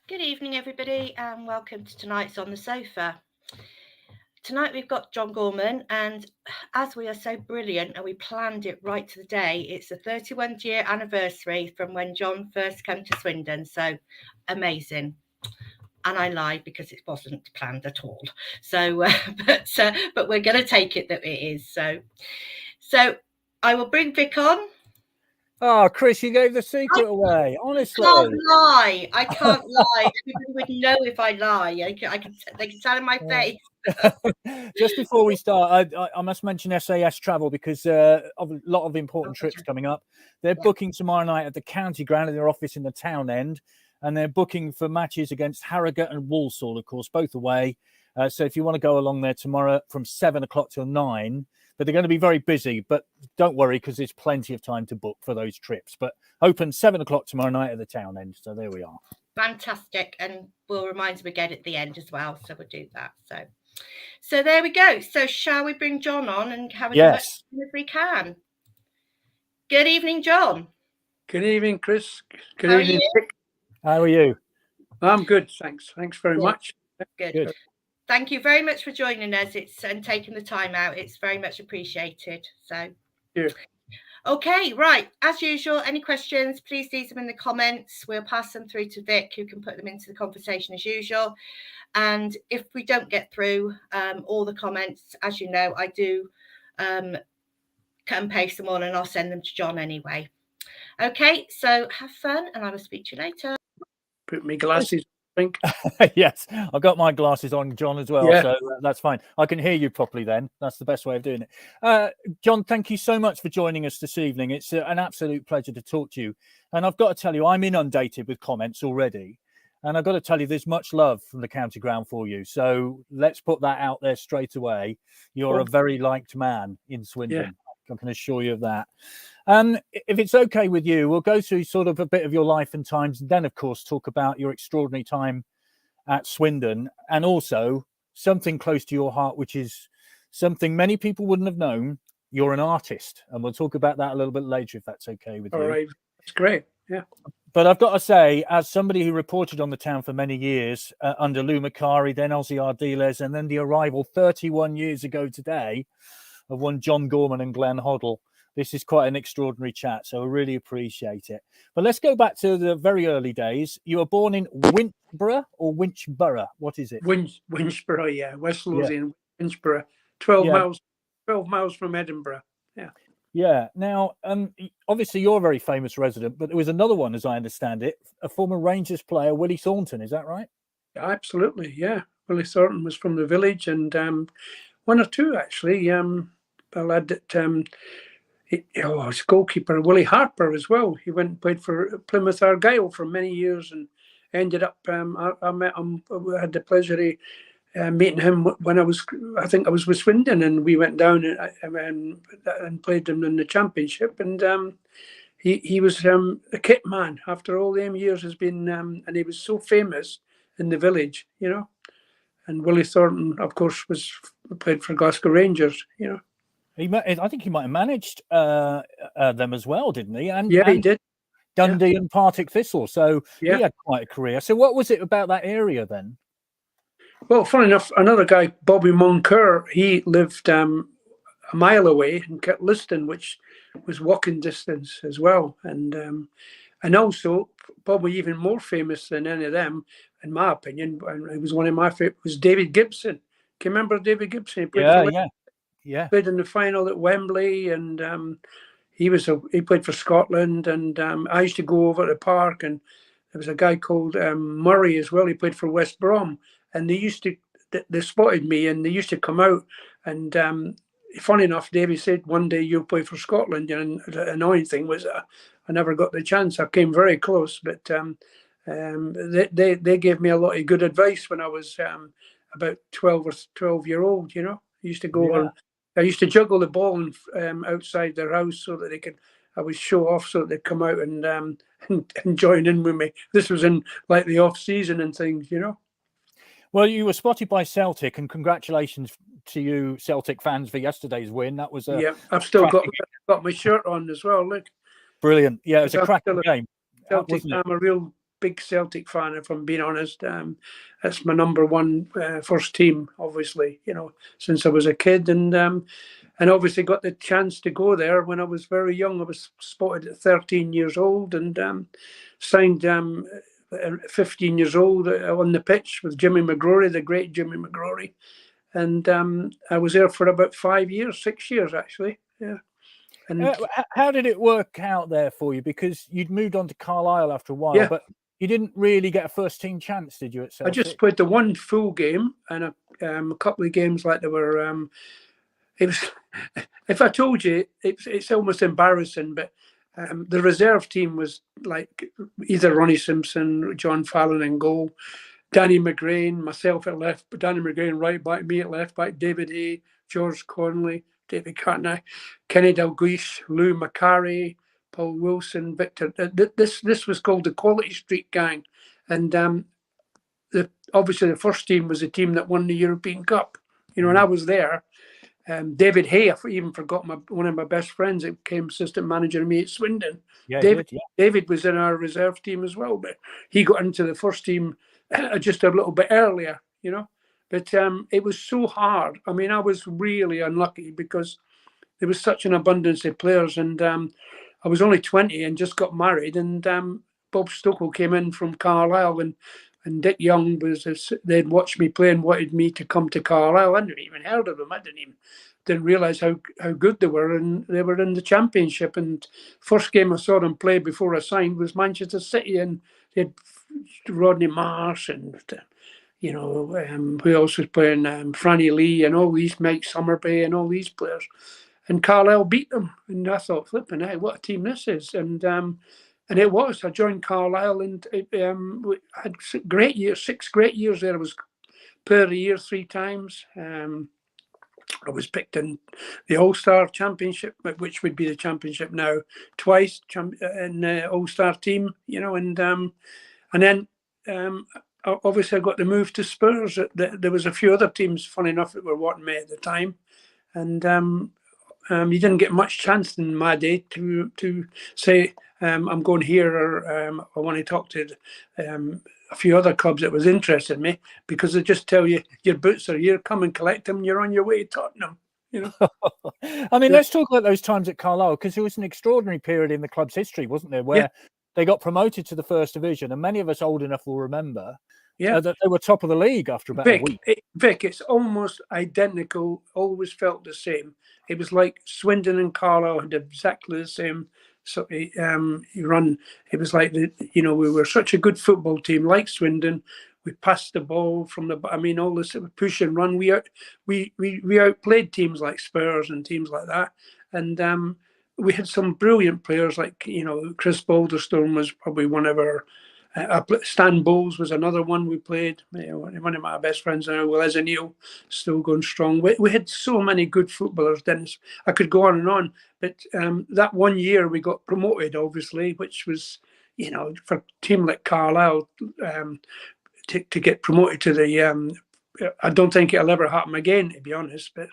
Good evening, everybody, and welcome to tonight's On the Sofa. Tonight we've got John Gorman, and as we are so brilliant and we planned it right to the day, it's the 31st-year anniversary from when John first came to Swindon. So amazing. And I lied because it wasn't planned at all. So, but we're going to take it that it is. So I will bring Vic on. Oh, Chris, you gave the secret away. Honestly, I can't lie. I can't lie. People would know if I lie. They can tell in my face. Just before we start, I must mention SAS Travel because of a lot of important trips coming up. They're booking tomorrow night at the County Ground in their office in the town end, and they're booking for matches against Harrogate and Walsall, of course, both away. So if you want to go along there tomorrow from 7 o'clock till 9, but they're going to be very busy. But don't worry, because there's plenty of time to book for those trips. But open 7 o'clock tomorrow night at the town end. So there we are. Fantastic, and we'll remind them again at the end as well. So we'll do that. So there we go. So shall we bring John on and have a go as we can? Good evening, John. Good evening, Chris. Good evening, Vic. How are you? I'm good, thanks. Thanks very much. Good. Thank you very much for joining us. And taking the time out. It's very much appreciated. So, yeah. Okay, right. As usual, any questions, please leave them in the comments. We'll pass them through to Vic, who can put them into the conversation as usual. And if we don't get through all the comments, as you know, I do cut and paste them all, and I'll send them to John anyway. Okay, so have fun, and I will speak to you later. Put my glasses on. Yes, I've got my glasses on, John, as well, so that's fine. I can hear you properly then. That's the best way of doing it. John, thank you so much for joining us this evening. It's an absolute pleasure to talk to you. And I've got to tell you, I'm inundated with comments already. And I've got to tell you, there's much love from the county ground for you. So let's put that out there straight away. You're a very liked man in Swindon. I can assure you of that. If it's okay with you, we'll go through sort of a bit of your life and times, and then, of course, talk about your extraordinary time at Swindon, and also something close to your heart, which is something many people wouldn't have known. You're an artist, and we'll talk about that a little bit later, if that's okay with you. All right, that's great. Yeah. But I've got to say, as somebody who reported on the town for many years under Lou Macari, then Ozzy Ardiles, and then the arrival 31 years ago today of one John Gorman and Glenn Hoddle, this is quite an extraordinary chat, so I really appreciate it. But let's go back to the very early days. You were born in Winchborough or Winchborough? What is it? Winchborough, yeah. West Lothian, Winchborough. 12 miles from Edinburgh. Yeah. Yeah. Now, obviously, you're a very famous resident, but there was another one, as I understand it, a former Rangers player, Willie Thornton. Is that right? Absolutely, yeah. Willie Thornton was from the village, and one or two, actually. A lad that... his goalkeeper, Willie Harper, as well. He went and played for Plymouth Argyle for many years and ended up, I met him, I had the pleasure of meeting him when I was with Swindon, and we went down and played him in the championship. And he was a kit man after all them years has been, and he was so famous in the village, you know. And Willie Thornton, of course, played for Glasgow Rangers, you know. I think he might have managed them as well, didn't he? And he did. Dundee and Partick Thistle. So he had quite a career. So what was it about that area then? Well, funny enough, another guy, Bobby Moncur, he lived a mile away in Liston, which was walking distance as well. And also, probably even more famous than any of them, in my opinion, and it was one of my favorites, was David Gibson. Can you remember David Gibson? He played in the final at Wembley, and he played for Scotland. And I used to go over to the park, and there was a guy called Murray as well. He played for West Brom, and they spotted me, and they used to come out. And funny enough, David said, "One day you'll play for Scotland." And the annoying thing was I never got the chance. I came very close, but they gave me a lot of good advice when I was about 12-year-old. You know, I used to go over. I used to juggle the ball outside their house so that I would show off so that they'd come out and join in with me. This was in like the off season and things, you know. Well, you were spotted by Celtic, and congratulations to you, Celtic fans, for yesterday's win. That was I've still got my shirt on as well. Look, brilliant. Yeah, it was a cracking game. Celtic, I'm a real big Celtic fan, if I'm being honest. It's my number one first team, obviously, since I was a kid. And obviously got the chance to go there when I was very young. I was spotted at 13 years old and signed 15 years old on the pitch with Jimmy McGrory, the great Jimmy McGrory. And I was there for about 5 years, 6 years, actually. Yeah. And how did it work out there for you? Because you'd moved on to Carlisle after a while, yeah, but you didn't really get a first team chance, did you, at I Celtic? just played the one full game and a couple of games like they were. It was, if I told you, it's almost embarrassing, but the reserve team was like either Ronnie Simpson, John Fallon in goal, Danny McGrain, myself at left, but Danny McGrain right back, me at left back, David Hay, George Conley, David Cartney, Kenny Dalglish, Lou McCarry, Paul Wilson, Victor. This was called the Quality Street Gang, and obviously the first team was the team that won the European Cup. And I was there. David Hay, I even forgot one of my best friends that became assistant manager of me at Swindon. Yeah, David was in our reserve team as well, but he got into the first team just a little bit earlier, But it was so hard. I mean, I was really unlucky because there was such an abundance of players, and I was only 20 and just got married, and Bob Stockwell came in from Carlisle, and Dick Young they'd watched me play and wanted me to come to Carlisle. I hadn't even heard of them. I didn't realise how good they were, and they were in the championship. And first game I saw them play before I signed was Manchester City, and they had Rodney Marsh and who else was playing, Franny Lee and all these, Mike Summerbay and all these players. And Carlisle beat them, and I thought, flipping, hey, what a team this is. And it was. I joined Carlisle, and I had great years, 6 great years there. I was player of the year 3 times. I was picked in the All-Star Championship, which would be the championship now, twice in the All-Star team, and then obviously I got the move to Spurs. There was a few other teams, funny enough, that were wanting me at the time, and you didn't get much chance in my day to say I'm going here, or I want to talk to a few other clubs that was interested in me, because they just tell you your boots are here, come and collect them, you're on your way to Tottenham. I mean, let's talk about those times at Carlisle, because it was an extraordinary period in the club's history, wasn't there, where they got promoted to the first division, and many of us old enough will remember that they were top of the league after about a week. Vic, it's almost identical, always felt the same. It was like Swindon and Carlisle had exactly the same run. It was like, we were such a good football team, like Swindon. We passed the ball from all this push and run. We outplayed teams like Spurs and teams like that. And we had some brilliant players like, Chris Balderstone was probably one of our, Stan Bowles was another one we played. One of my best friends now, Will Neil, still going strong. We had so many good footballers, Dennis. I could go on and on. But that one year we got promoted, obviously, which was, for a team like Carlisle, to get promoted to the, I don't think it'll ever happen again, to be honest. But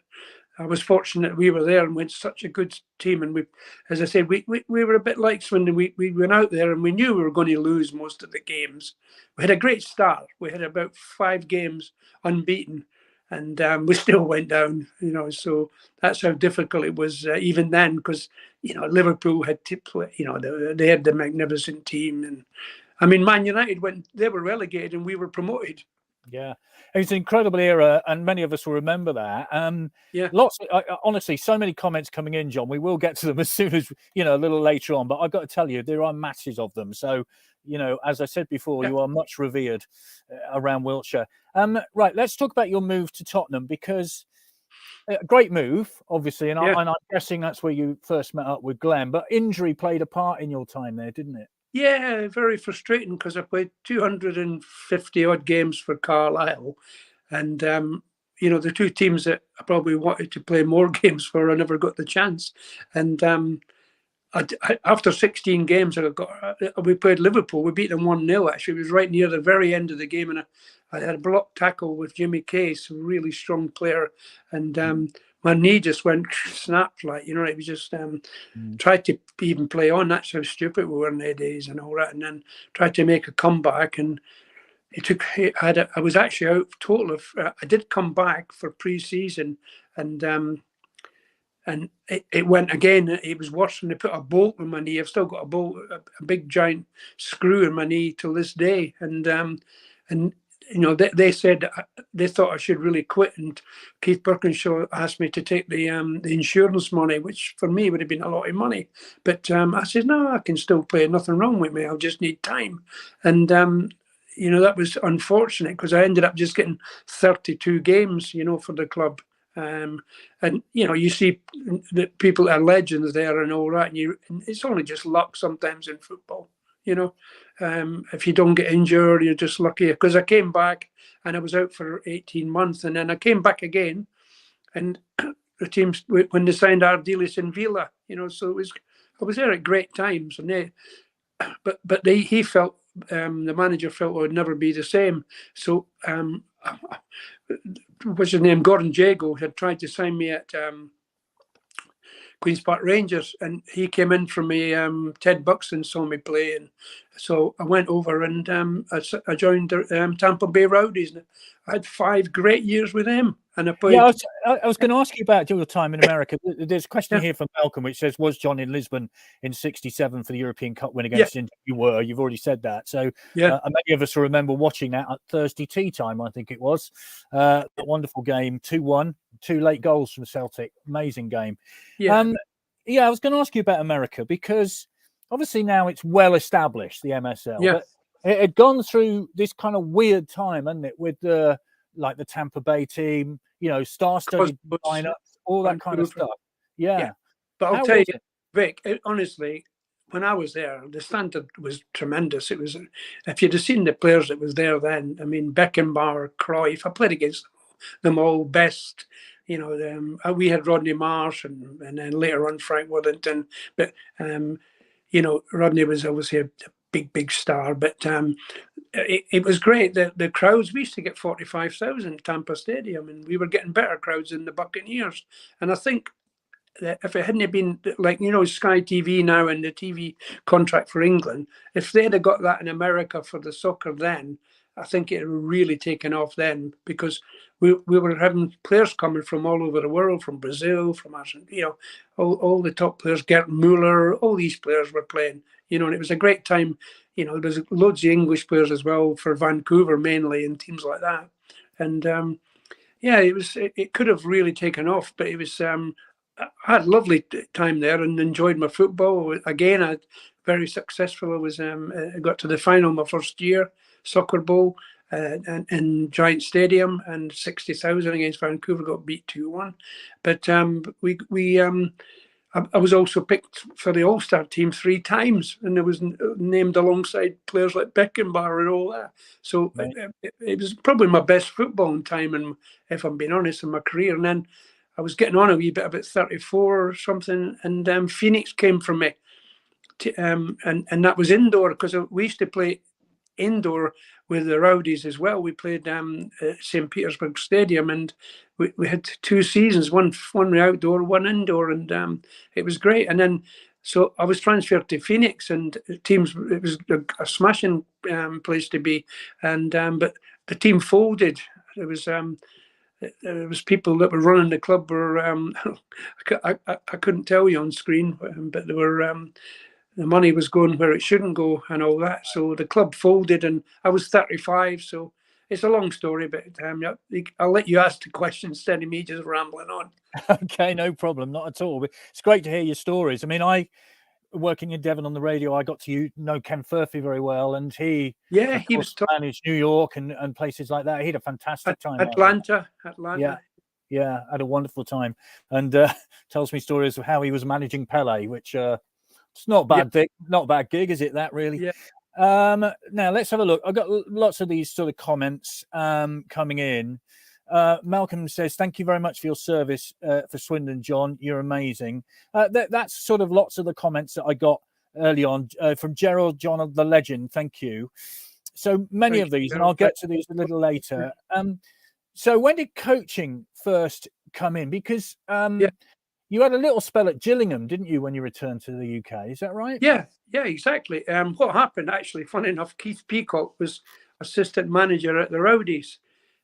I was fortunate we were there, and we had such a good team. And we, as I said, we were a bit like Swindon. We went out there and we knew we were going to lose most of the games. We had a great start. We had about 5 games unbeaten, and we still went down. So that's how difficult it was even then, because Liverpool had to play. They had the magnificent team, and I mean, Man United they were relegated and we were promoted. Yeah, it was an incredible era, and many of us will remember that. Lots. Honestly, so many comments coming in, John. We will get to them as soon as a little later on. But I've got to tell you, there are masses of them. So, as I said before, you are much revered around Wiltshire. Right, let's talk about your move to Tottenham, because a great move, obviously, and I'm guessing that's where you first met up with Glenn. But injury played a part in your time there, didn't it? Yeah, very frustrating, because I played 250 odd games for Carlisle, and the 2 teams that I probably wanted to play more games for, I never got the chance. And after 16 games, we played Liverpool. We beat them 1-0. Actually, it was right near the very end of the game, and I had a block tackle with Jimmy Case, a really strong player, and my knee just went snapped, like, you know, it was just tried to even play on. That's how stupid we were in the days and all that. And then tried to make a comeback, and I was actually out total of. I did come back for pre-season, and it went again. It was worse when they put a bolt in my knee. I've still got a bolt, a big giant screw in my knee till this day. And you know, they said they thought I should really quit. And Keith Birkinshaw asked me to take the insurance money, which for me would have been a lot of money. But I said, no, I can still play. Nothing wrong with me. I'll just need time. And you know, that was unfortunate because I ended up just getting 32 games, you know, for the club. And you know, you see that people are legends there and all that, and it's only just luck sometimes in football, you know. If you don't get injured, you're just lucky. Because I came back and I was out for 18 months, and then I came back again, and the teams when they signed Ardiles and Villa, you know, so I was there at great times, and he felt the manager felt it would never be the same. So what's his name? Gordon Jago had tried to sign me at Queen's Park Rangers, and he came in for me. Ted Buxton saw me play, and so I went over and I joined Tampa Bay Rowdies. I had 5 great years with him, and I played. Yeah, I was going to ask you about your time in America. There's a question here from Malcolm which says, "Was John in Lisbon in '67 for the European Cup win against India?" You were. You've already said that. So many of us will remember watching that at Thursday tea time. I think it was a wonderful game, 2-1, 2 late goals from Celtic. Amazing game. I was going to ask you about America because obviously now it's well established, the MSL. But it had gone through this kind of weird time, hadn't it, with the Tampa Bay team, you know, star-studded lineups, all that kind of stuff. Yeah. But I'll tell you, Vic, honestly, when I was there, the standard was tremendous. It was, if you'd have seen the players that was there then, I mean, Beckenbauer, Cruyff, I played against them all, Best. You know, we had Rodney Marsh and then later on Frank Worthington. But, you know, Rodney was obviously a big star. But it was great. The crowds, we used to get 45,000 at Tampa Stadium, and we were getting better crowds than the Buccaneers. And I think that if it hadn't been like, you know, Sky TV now and the TV contract for England, if they'd have got that in America for the soccer then, I think it would really taken off then, because we were having players coming from all over the world, from Brazil, from Argentina, you know, all the top players, Gert Muller, all these players were playing, you know, and it was a great time. You know, there's loads of English players as well for Vancouver mainly and teams like that. And it could have really taken off, but it was, I had a lovely time there and enjoyed my football. Again, I very successful. I was I got to the final my first year, Soccer Bowl, in Giant Stadium, and 60,000 against Vancouver, got beat 2-1. But I was also picked for the All-Star team 3 times, and I was named alongside players like Beckenbauer and all that. So it was probably my best footballing time, and if I'm being honest, in my career. And then I was getting on a wee bit, about 34 or something, and Phoenix came for me. And that was indoor, because we used to play indoor with the Rowdies as well. We played at St. Petersburg Stadium, and we had 2 seasons, one outdoor, one indoor, and it was great. And then so I was transferred to Phoenix, and teams, it was a smashing place to be, and but the team folded. There was people that were running the club were I couldn't tell you on screen, but they were the money was going where it shouldn't go and all that. So the club folded, and I was 35. So it's a long story, but I'll let you ask the question instead of me just rambling on. Okay, no problem, not at all. But it's great to hear your stories. I mean, working in Devon on the radio, I got to know Ken Furphy very well, and he was managed New York and places like that. He had a fantastic time. Atlanta. Yeah, had a wonderful time, and tells me stories of how he was managing Pele, which it's not bad. Not a bad gig, is it? That really. Yeah. Now let's have a look. I've got lots of these sort of comments coming in. Malcolm says, "Thank you very much for your service for Swindon, John. You're amazing." That's sort of lots of the comments that I got early on from Gerald John the Legend. Thank you. So many of these, and I'll get to these a little later. So when did coaching first come in? Because Yeah. you had a little spell at Gillingham, didn't you, when you returned to the UK? Is that right? Yeah, exactly. What happened, actually, funny enough, Keith Peacock was assistant manager at the Rowdies.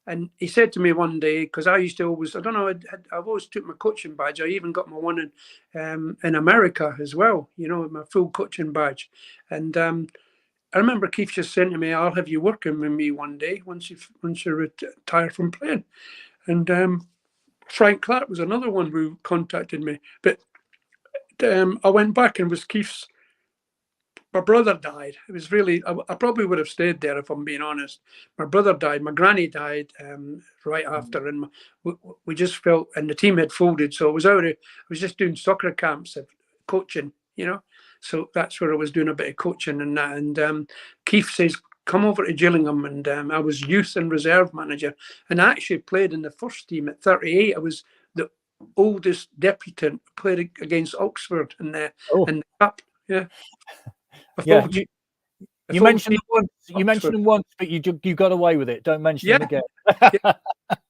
And he said to me one day, because I used to always, I don't know, I've always took my coaching badge. I even got my one in America as well, you know, my full coaching badge. And I remember Keith just saying to me, "I'll have you working with me one day once you retire from playing." And Frank Clark was another one who contacted me. But I went back and was Keith's. My brother died. It was really, I probably would have stayed there if I'm being honest. My brother died. My granny died right after, and we just felt, and the team had folded. So I was just doing soccer camps of coaching, you know. So that's where I was doing a bit of coaching and that. And Keith says, "Come over to Gillingham," and I was youth and reserve manager, and I actually played in the first team at 38. I was the oldest debutant, played against Oxford in the cup. Yeah. Yeah, you mentioned them once. You mentioned them once, but you got away with it. Don't mention them again. Yeah.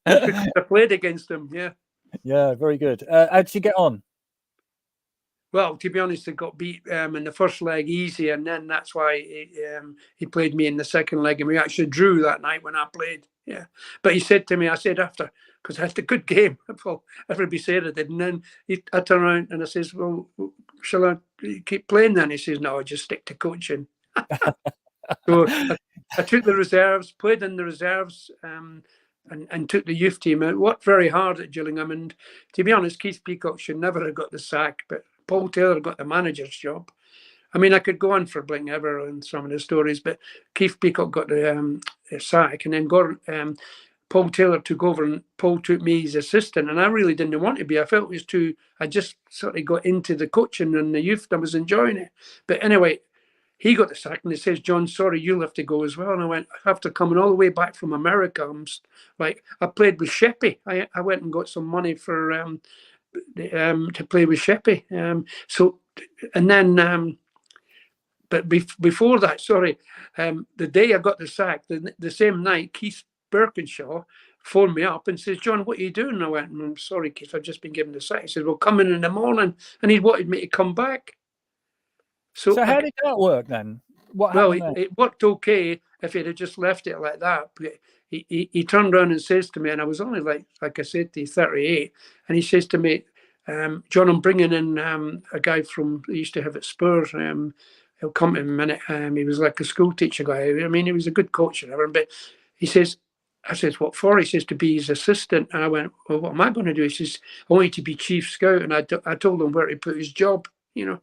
I played against them. Yeah. Yeah, very good. How did you get on? Well, to be honest, I got beat in the first leg easy, and then that's why he played me in the second leg, and we actually drew that night when I played. Yeah, but he said to me, I said after, because I had a good game. Well, everybody said I did, and then I turned around and I says, "Well, shall I keep playing then?" He says, "No, I just stick to coaching." So I took the reserves, played in the reserves, and took the youth team. I worked very hard at Gillingham, and to be honest, Keith Peacock should never have got the sack, but Paul Taylor got the manager's job. I mean, I could go on for blinking ever on some of the stories, but Keith Peacock got the sack, and then Paul Taylor took over, and Paul took me as assistant, and I really didn't want to be. I felt it was too. I just sort of got into the coaching and the youth. I was enjoying it, but anyway, he got the sack, and he says, "John, sorry, you'll have to go as well." And I went, after coming all the way back from America, I played with Sheppey. I went and got some money for to play with Sheppey. But before that, sorry, the day I got the sack, the same night, Keith Birkinshaw phoned me up and says, "John, what are you doing?" And I went, "I'm sorry, Keith, I've just been given the sack." He said, "Well, come in the morning," and he wanted me to come back. So how did that work then? What happened then? It worked okay if he'd have just left it like that. But he turned around and says to me, and I was only like I said to you, 38, and he says to me, "John, I'm bringing in a guy from he used to have at Spurs. He'll come in a minute. He was like a school teacher guy. I mean, he was a good coach and everything. But he says." I says, "What for?" He says, "To be his assistant." And I went, "Well, what am I going to do?" He says, "I want you to be chief scout." And I told him where to put his job, you know.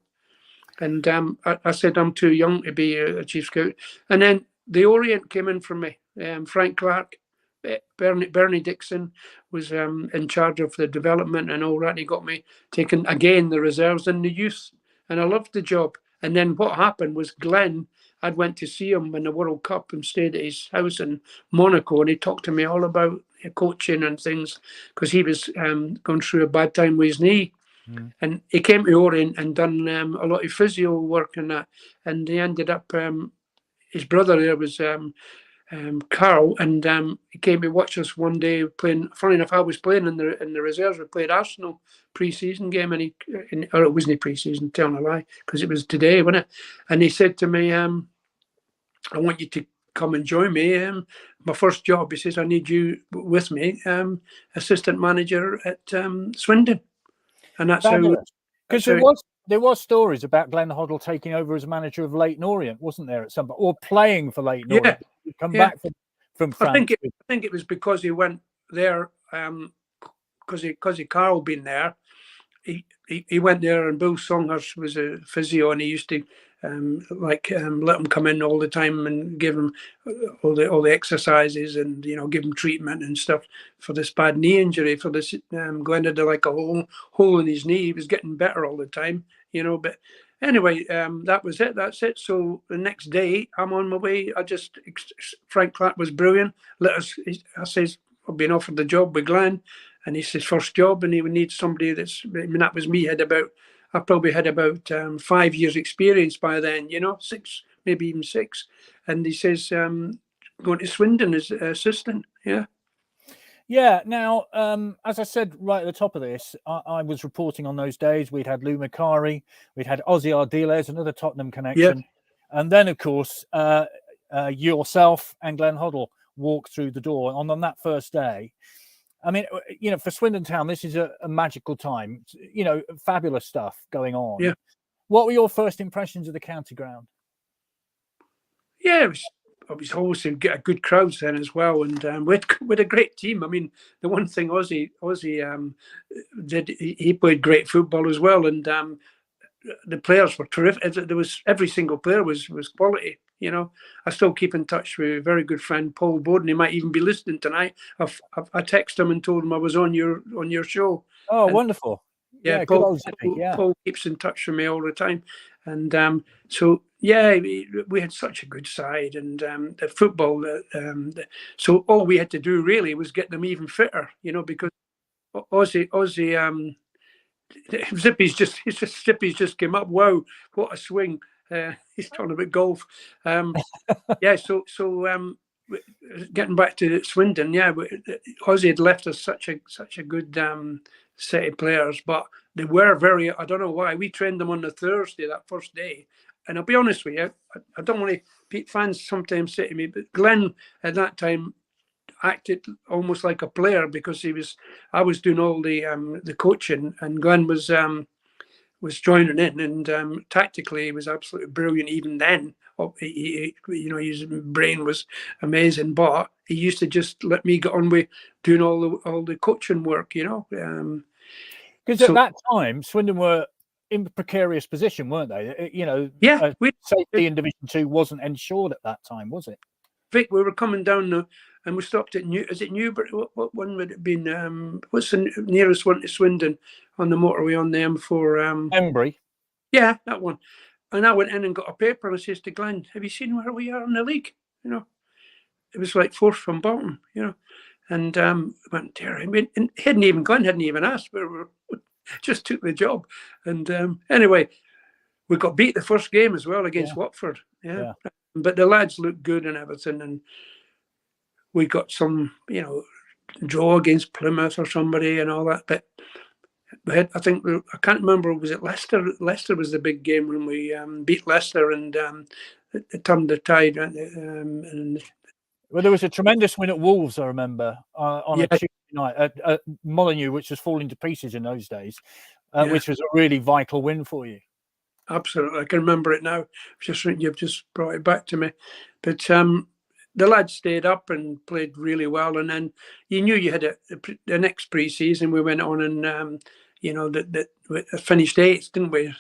And I said, "I'm too young to be a chief scout." And then the Orient came in for me. Frank Clark, Bernie Dixon was in charge of the development and all that. He got me taking, again, the reserves and the youth. And I loved the job. And then what happened was Glenn, I'd went to see him in the World Cup and stayed at his house in Monaco. And he talked to me all about coaching and things because he was going through a bad time with his knee. And he came to Orient and done a lot of physio work and that. And he ended up, his brother there was Carl, and he came to watch us one day playing. Funny enough, I was playing in the reserves. We played Arsenal pre-season game, or it wasn't pre-season, telling a lie, because it was today, wasn't it? And he said to me, "I want you to come and join me. My first job," he says, "I need you with me, assistant manager at Swindon." And that's fabulous. Because there was stories about Glenn Hoddle taking over as manager of Leyton Orient, wasn't there, at some point, or playing for Leyton Orient? He'd come back from France. I think it was because he went there, because Carl been there. He went there, and Bill Songhurst was a physio, and he used to let him come in all the time and give him all the exercises and give him treatment and stuff for this bad knee injury. For this, Glenn had like a hole in his knee. He was getting better all the time, But anyway, that was it. That's it. So the next day, I'm on my way. Frank Clark was brilliant. I says, "I've been offered the job with Glenn, and it's his first job, and he would need somebody that was me. I probably had about 5 years experience by then, 6, maybe even 6. And he says, going to Swindon as assistant. Yeah. Yeah. Now, as I said right at the top of this, I was reporting on those days. We'd had Lou Macari, we'd had Ozzy Ardiles, another Tottenham connection, and then, of course, yourself and Glenn Hoddle walked through the door on that first day. I mean, for Swindon Town, this is a magical time. Fabulous stuff going on. Yeah. What were your first impressions of the county ground? Yeah, it was always to get a good crowds then as well, and we had a great team. I mean, the one thing Ozzy did, he played great football as well, and the players were terrific. There was every single player was quality. I still keep in touch with a very good friend Paul Bowden. He might even be listening tonight. I texted him and told him I was on your show. Oh, and wonderful! Yeah, good old Zippy. Yeah, Paul keeps in touch with me all the time, and so yeah, we had such a good side, and the football. So all we had to do really was get them even fitter, because Ozzy. Zippy's just came up. Wow, what a swing! He's talking about golf. Yeah, so getting back to Swindon, yeah, Ozzy had left us such a good set of players, but they were very. I don't know why we trained them on the Thursday that first day, and I'll be honest with you, I don't want to. Fans sometimes say to me, but Glenn at that time acted almost like a player because I was doing all the coaching, and Glenn was joining in, and tactically he was absolutely brilliant even then. His brain was amazing, but he used to just let me get on with doing all the coaching work, Because at that time, Swindon were in a precarious position, weren't they? Yeah, safety in Division 2 wasn't ensured at that time, was it? Vic, we were coming down now, and we stopped at Is it Newbury? What one would it have been? What's the nearest one to Swindon on the motorway on the M4? Embry. Yeah, that one. And I went in and got a paper, and I says to Glenn, "Have you seen where we are in the league?" It was like fourth from bottom. And I went, dear. I mean, and Glenn hadn't even asked. We just took the job, and anyway, we got beat the first game as well against Watford. Yeah. But the lads looked good and everything, and we got some, draw against Plymouth or somebody and all that. But we had, I can't remember, was it Leicester? Leicester was the big game when we beat Leicester, and it turned the tide. Well, there was a tremendous win at Wolves, I remember, on a Tuesday night at Molineux, which was falling to pieces in those days, which was a really vital win for you. Absolutely, I can remember it now. You've just brought it back to me. But the lads stayed up and played really well, and then you knew you had the next pre-season. We went on and that we finished 8th, didn't we?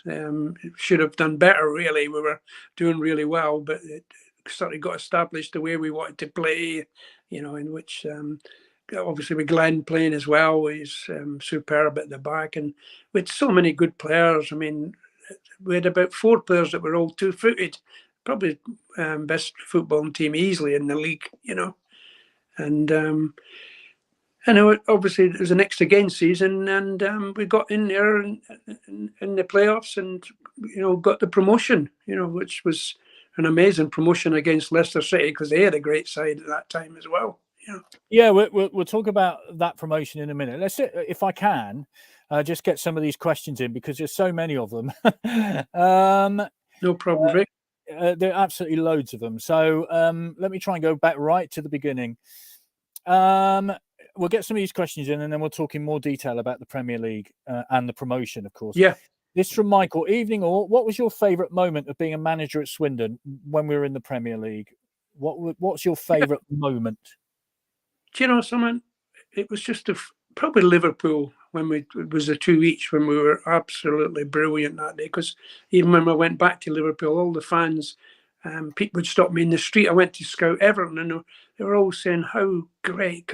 Should have done better, really. We were doing really well, but it sort of got established the way we wanted to play. In which obviously with Glenn playing as well, he's superb at the back, and with so many good players. I mean, we had about 4 players that were all 2-footed, probably best footballing team easily in the league, And obviously it was the next again season, and we got in there in the playoffs, and got the promotion, which was an amazing promotion against Leicester City because they had a great side at that time as well. Yeah, we'll talk about that promotion in a minute. Let's, if I can, just get some of these questions in because there's so many of them. No problem, Vic. There are absolutely loads of them. So let me try and go back right to the beginning. We'll get some of these questions in, and then we'll talk in more detail about the Premier League and the promotion, of course. Yeah. This from Michael. Evening all. What was your favourite moment of being a manager at Swindon when we were in the Premier League? What's your favourite moment? Do you know something? It was just probably Liverpool when it was a 2 each, when we were absolutely brilliant that day. Because even when I went back to Liverpool, all the fans, people would stop me in the street. I went to scout Everton, and they were all saying how great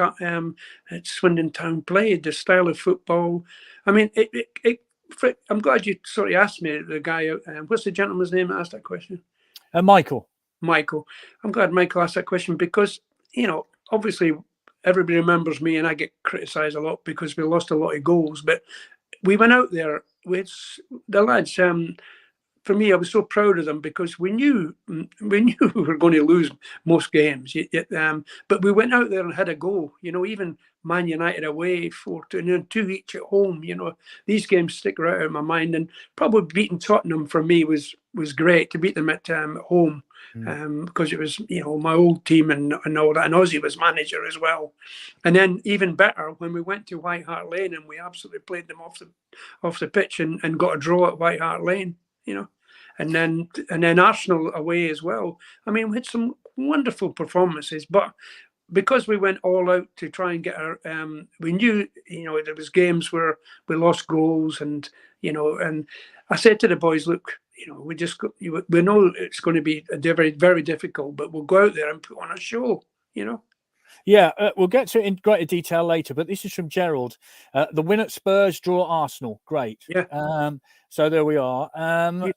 Swindon Town played, the style of football. I mean, I'm glad you sort of asked me, the guy. What's the gentleman's name that asked that question? Michael. Michael. I'm glad Michael asked that question because, obviously everybody remembers me, and I get criticised a lot because we lost a lot of goals. But we went out there with the lads. for me, I was so proud of them because we knew we were going to lose most games. But we went out there and had a go. Even Man United away 4-2, and then 2 each at home. These games stick right out of my mind. And probably beating Tottenham for me was great to beat them at home. Because it was, my old team and all that, and Ozzy was manager as well. And then even better when we went to White Hart Lane and we absolutely played them off the pitch and got a draw at White Hart Lane. And then Arsenal away as well. I mean, we had some wonderful performances, but because we went all out to try and get our, we knew, there was games where we lost goals, and and I said to the boys, look, we know it's going to be very, very difficult, but we'll go out there and put on a show. Yeah, we'll get to it in greater detail later, but this is from Gerald. The win at Spurs, draw Arsenal. Great. Yeah. So there we are.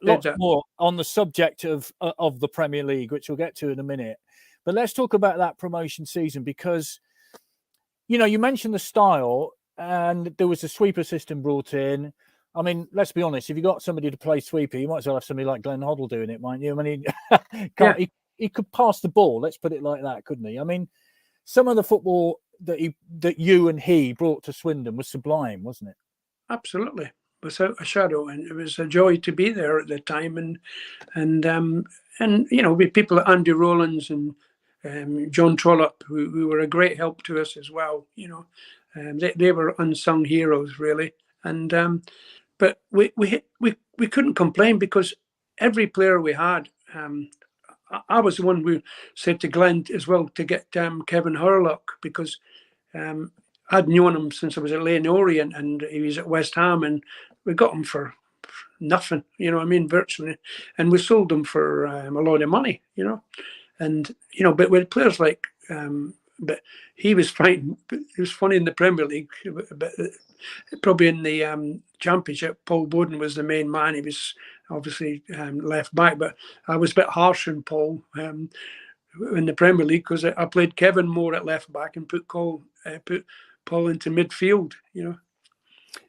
Lots more on the subject of the Premier League, which we'll get to in a minute. But let's talk about that promotion season because, you mentioned the style and there was a sweeper system brought in. I mean, let's be honest, if you got somebody to play sweeper, you might as well have somebody like Glenn Hoddle doing it, mightn't you? I mean, he could pass the ball, let's put it like that, couldn't he? I mean, some of the football that you and he brought to Swindon was sublime, wasn't it? Absolutely, without a shadow, and it was a joy to be there at the time. And with people like Andy Rowlands and John Trollope, who were a great help to us as well. They were unsung heroes, really. And but we couldn't complain because every player we had. I was the one who said to Glenn as well to get Kevin Hurlock because I'd known him since I was at Leyton Orient and he was at West Ham, and we got him for nothing, virtually. And we sold him for a lot of money, And, but with players like, but he was frightened. He was funny in the Premier League, but probably in the Championship, Paul Bowden was the main man. He was obviously left back, but I was a bit harsh on Paul in the Premier League because I played Kevin more at left back and put Paul into midfield.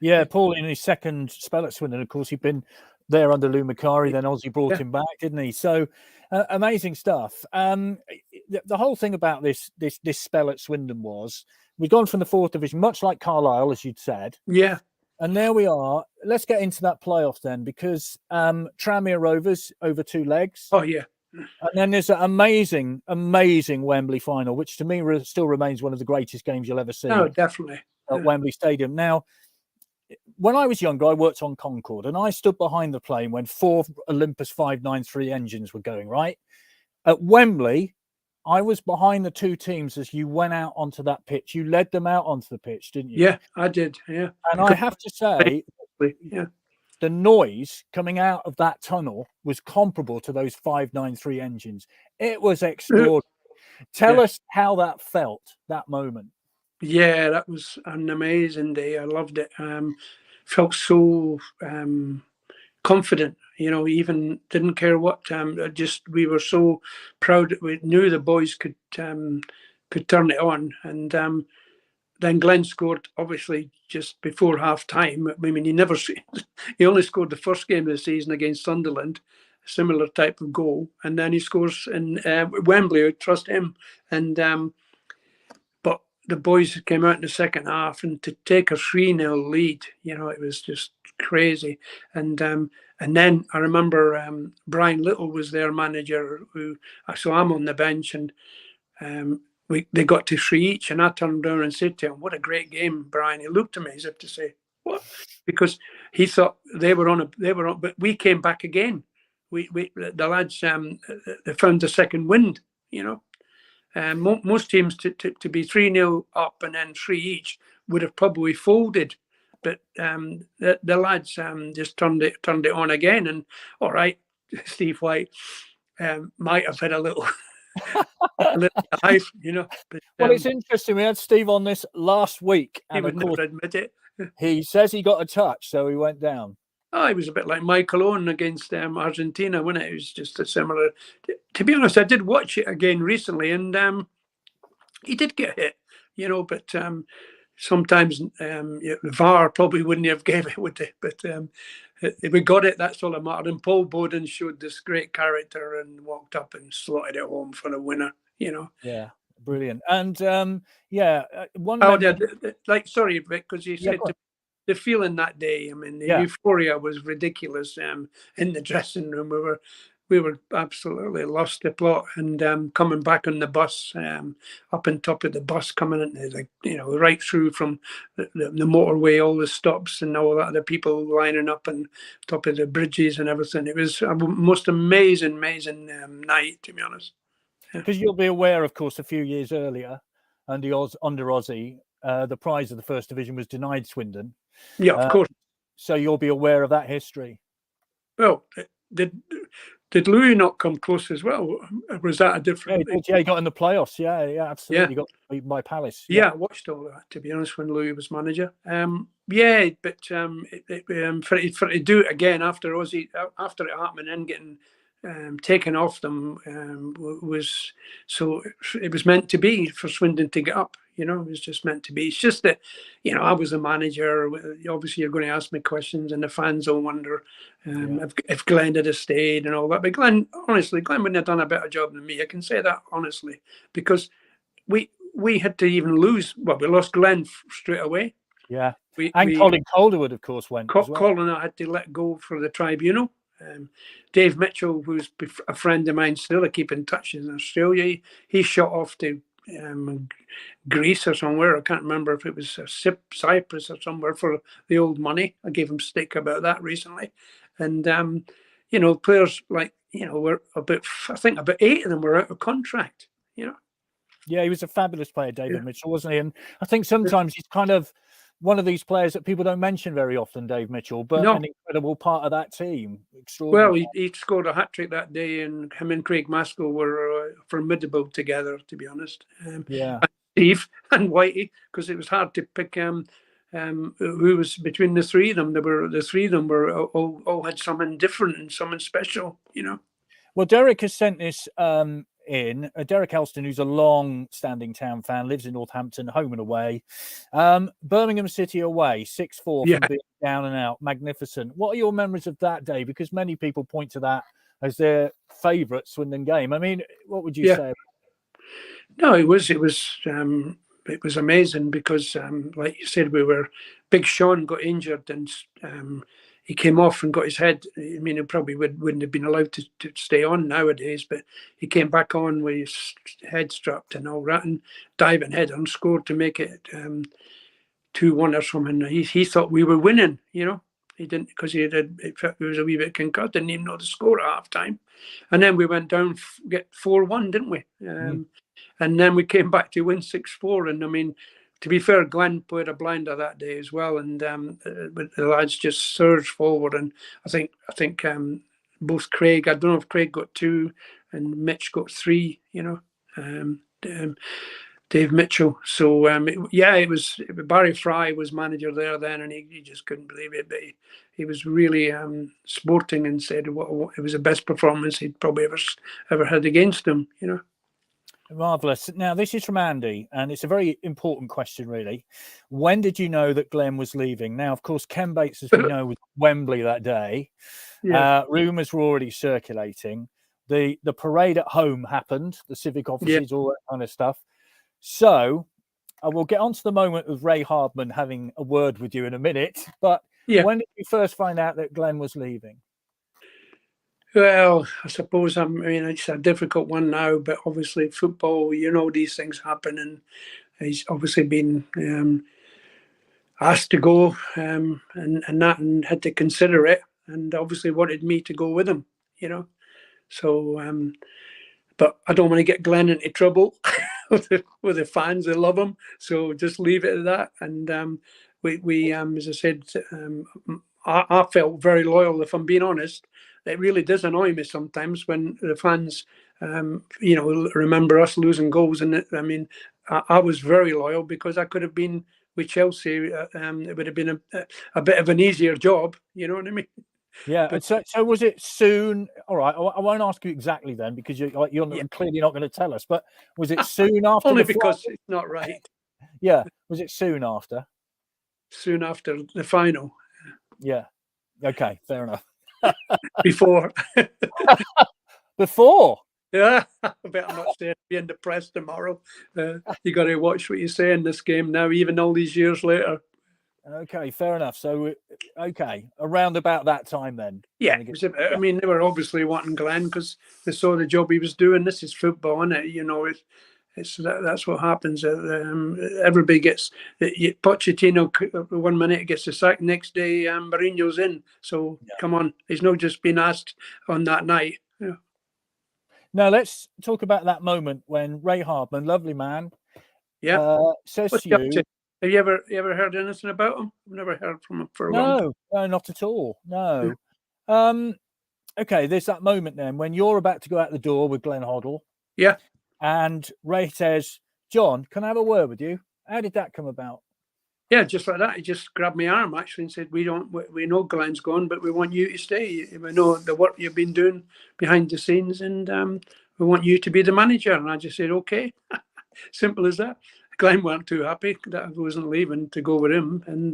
Yeah, Paul in his second spell at Swindon, of course, he'd been there under Lou Macari, then Ozzy brought him back, didn't he? So amazing stuff. The whole thing about this spell at Swindon was we'd gone from the 4th division, much like Carlisle, as you'd said. Yeah. And there we are. Let's get into that playoff then, because Tranmere Rovers over 2 legs. Oh, yeah. And then there's an amazing, amazing Wembley final, which to me still remains one of the greatest games you'll ever see. Oh, definitely. At Wembley Stadium. Now, when I was younger, I worked on Concorde, and I stood behind the plane when 4 Olympus 593 engines were going, right? At Wembley, I was behind the 2 teams as you went out onto that pitch. You led them out onto the pitch, didn't you? Yeah, I did, yeah. And I have to say, yeah, the noise coming out of that tunnel was comparable to those 593 engines. It was extraordinary. Tell us how that felt, that moment. Yeah, that was an amazing day. I loved it. Felt so confident, even didn't care what. We were so proud that we knew the boys could turn it on. And then Glenn scored, obviously, just before half time. I mean, he only scored the first game of the season against Sunderland, a similar type of goal. And then he scores in Wembley. I trust him. And but the boys came out in the second half, and to take a 3-0 lead, it was just crazy. And then I remember Brian Little was their manager, so I'm on the bench, and they got to 3 each, and I turned around and said to him, "What a great game, Brian." He looked at me as if to say, "What?" Because he thought they were on, but we came back again. The lads they found the second wind, Most teams to be 3-0 up and then 3 each would have probably folded, but the lads just turned it on again. And all right, Steve White might have had a little hype, But, well, it's interesting. We had Steve on this last week, and he would of course, never admit it. He says he got a touch, so he went down. Oh, he was a bit like Michael Owen against Argentina, wasn't it? It was just a similar. To be honest, I did watch it again recently, and he did get hit, but sometimes the VAR probably wouldn't have gave it, would they? But we got it. That's all that mattered. And Paul Bowden showed this great character and walked up and slotted it home for a winner. Yeah, brilliant. And one Oh, memory. sorry, Vic, because you said the feeling that day. I mean, the euphoria was ridiculous. In the dressing room, we were absolutely lost the plot. And coming back on the bus, up on top of the bus, coming into right through from the motorway, all the stops and all that, the people lining up on top of the bridges and everything. It was a most amazing night, to be honest. Because you'll be aware, of course, a few years earlier, under Aussie, the prize of the First Division was denied Swindon. Yeah, of course. So you'll be aware of that history. Well, did Louis not come close as well? Or was that a different? Yeah, he got in the playoffs. Yeah, absolutely. Got beaten by Palace. Yeah, I watched all that, to be honest, when Louis was manager. But for it to do it again after Aussie, after it happened and getting taken off them was so it was meant to be for Swindon to get up. It was just meant to be. It's just that, I was a manager. Obviously, you're going to ask me questions, and the fans will wonder if Glenn had stayed and all that. But Glenn wouldn't have done a better job than me. I can say that honestly, because we had to even lose. Well, we lost Glenn straight away. Yeah, Colin Calderwood, of course, went. Colin, I had to let go for the tribunal. Dave Mitchell, who's a friend of mine still, I keep in touch in Australia. He shot off to Greece or somewhere. I can't remember if it was Cyprus or somewhere for the old money. I gave him stick about that recently. And players were I think about 8 of them were out of contract. Yeah, he was a fabulous player, David Mitchell, wasn't he? And I think sometimes he's kind of one of these players that people don't mention very often, Dave Mitchell, but an incredible part of that team. Well, he scored a hat-trick that day, and him and Craig Maskell were formidable together, to be honest. And Steve and Whitey, because it was hard to pick who was between the three of them. The three of them were all had something different and something special, Well, Derek has sent this in. Derek Elston, who's a long-standing Town fan, lives in Northampton, home and away. Birmingham City away, 6-4 from being down and out. Magnificent. What are your memories of that day? Because many people point to that as their favourite Swindon game. I mean, what would you say? No, it was amazing because, like you said, Big Sean got injured and he came off and got his head. I mean, he probably wouldn't have been allowed to stay on nowadays, but he came back on with his head strapped and all that, and diving head and scored to make it 2-1 or something. He thought we were winning, He didn't, because he was a wee bit concussed, didn't even know the score at half time. And then we went down, get 4-1, didn't we? And then we came back to win 6-4. And I mean, to be fair, Glenn played a blinder that day as well, and the lads just surged forward. And I think both Craig, I don't know if Craig got 2 and Mitch got 3. Dave Mitchell. So it was Barry Fry was manager there then, and he just couldn't believe it. But he was really sporting and said it was the best performance he'd probably ever had against him. Marvellous. Now, this is from Andy, and it's a very important question, really. When did you know that Glenn was leaving? Now, of course, Ken Bates, as we know, was at Wembley that day. Rumours were already circulating. The parade at home happened, the civic offices, all that kind of stuff. So I will get on to the moment of Ray Hardman having a word with you in a minute. But when did you first find out that Glenn was leaving? Well, I suppose it's a difficult one now, but obviously football, these things happen, and he's obviously been asked to go and had to consider it, and obviously wanted me to go with him, So, but I don't want to get Glenn into trouble with the fans. They love him, so just leave it at that. And we as I said, I felt very loyal. If I'm being honest, it really does annoy me sometimes when the fans, remember us losing goals. And I was very loyal because I could have been with Chelsea. It would have been a bit of an easier job. You know what I mean? Yeah. But, so was it soon? All right. I won't ask you exactly then, because you're clearly not going to tell us. But was it soon after? Only because it's not right. Yeah. Was it soon after? Soon after the final. Yeah. Okay, fair enough. before. Before. Yeah, I bet I'm not saying being depressed tomorrow. You got to watch what you say in this game now, even all these years later. Okay, fair enough. So, okay, around about that time then. Yeah, I mean, they were obviously wanting Glenn because they saw the job he was doing. This is football, isn't it? You know, that's what happens. Everybody gets Pochettino 1 minute gets the sack, next day Mourinho's in. So come on, he's not just been asked on that night. Yeah. Now let's talk about that moment when Ray Hardman, lovely man, says What's to you, have you ever heard anything about him? I've never heard from him for a long time. No, not at all. No. Okay, there's that moment then when you're about to go out the door with Glenn Hoddle. Yeah. And Ray says, John, can I have a word with you? How did that come about? Yeah, just like that. He just grabbed my arm actually and said, "We know Glenn's gone, but we want you to stay. We know the work you've been doing behind the scenes, and we want you to be the manager." And I just said, "Okay." Simple as that. Glenn weren't too happy that I wasn't leaving to go with him, and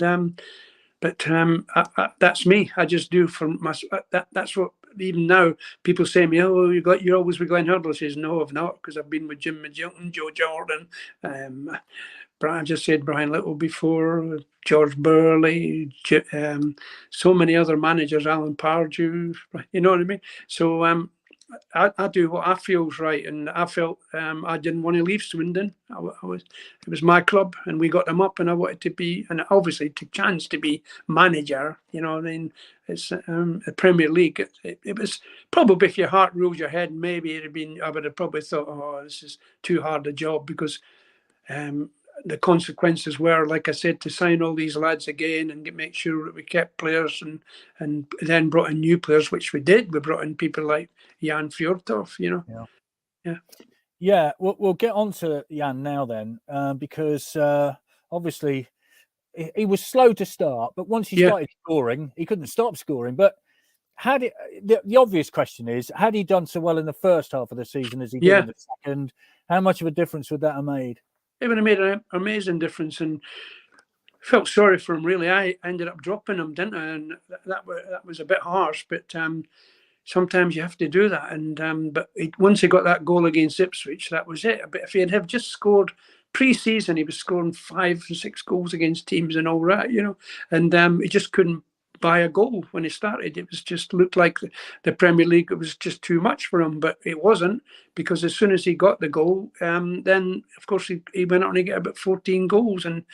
that's me. I just do for my that's what. Even now, people say to me, "Oh, you're always with Glenn Hoddle." I says, "No, I've not, because I've been with Jim McGilton, Joe Jordan." I just said Brian Little before, George Burley, so many other managers, Alan Pardew, you know what I mean? So I do what I feel's right, and I felt I didn't want to leave Swindon. It was my club, and we got them up, and I wanted to be, and obviously took chance to be manager. You know, I mean, it's the Premier League. It was probably, if your heart rules your head, maybe it'd been. I would have probably thought, oh, this is too hard a job, because the consequences were, like I said, to sign all these lads again and make sure that we kept players, and then brought in new players, which we did. We brought in people like Jan Fjordhoff, you know. Yeah. We'll get on to Jan now then, because obviously he was slow to start, but once he started scoring, he couldn't stop scoring. But the obvious question is, had he done so well in the first half of the season as he did in the second? How much of a difference would that have made? It would have made an amazing difference, and felt sorry for him, really. I ended up dropping him, didn't I? And that was a bit harsh, but sometimes you have to do that. And but once he got that goal against Ipswich, that was it. But if he had just scored pre-season, he was scoring 5 and 6 goals against teams and all that, you know. And he just couldn't buy a goal when he started. It was just looked like the Premier League, it was just too much for him, but it wasn't, because as soon as he got the goal, then of course he went on to get about 14 goals. And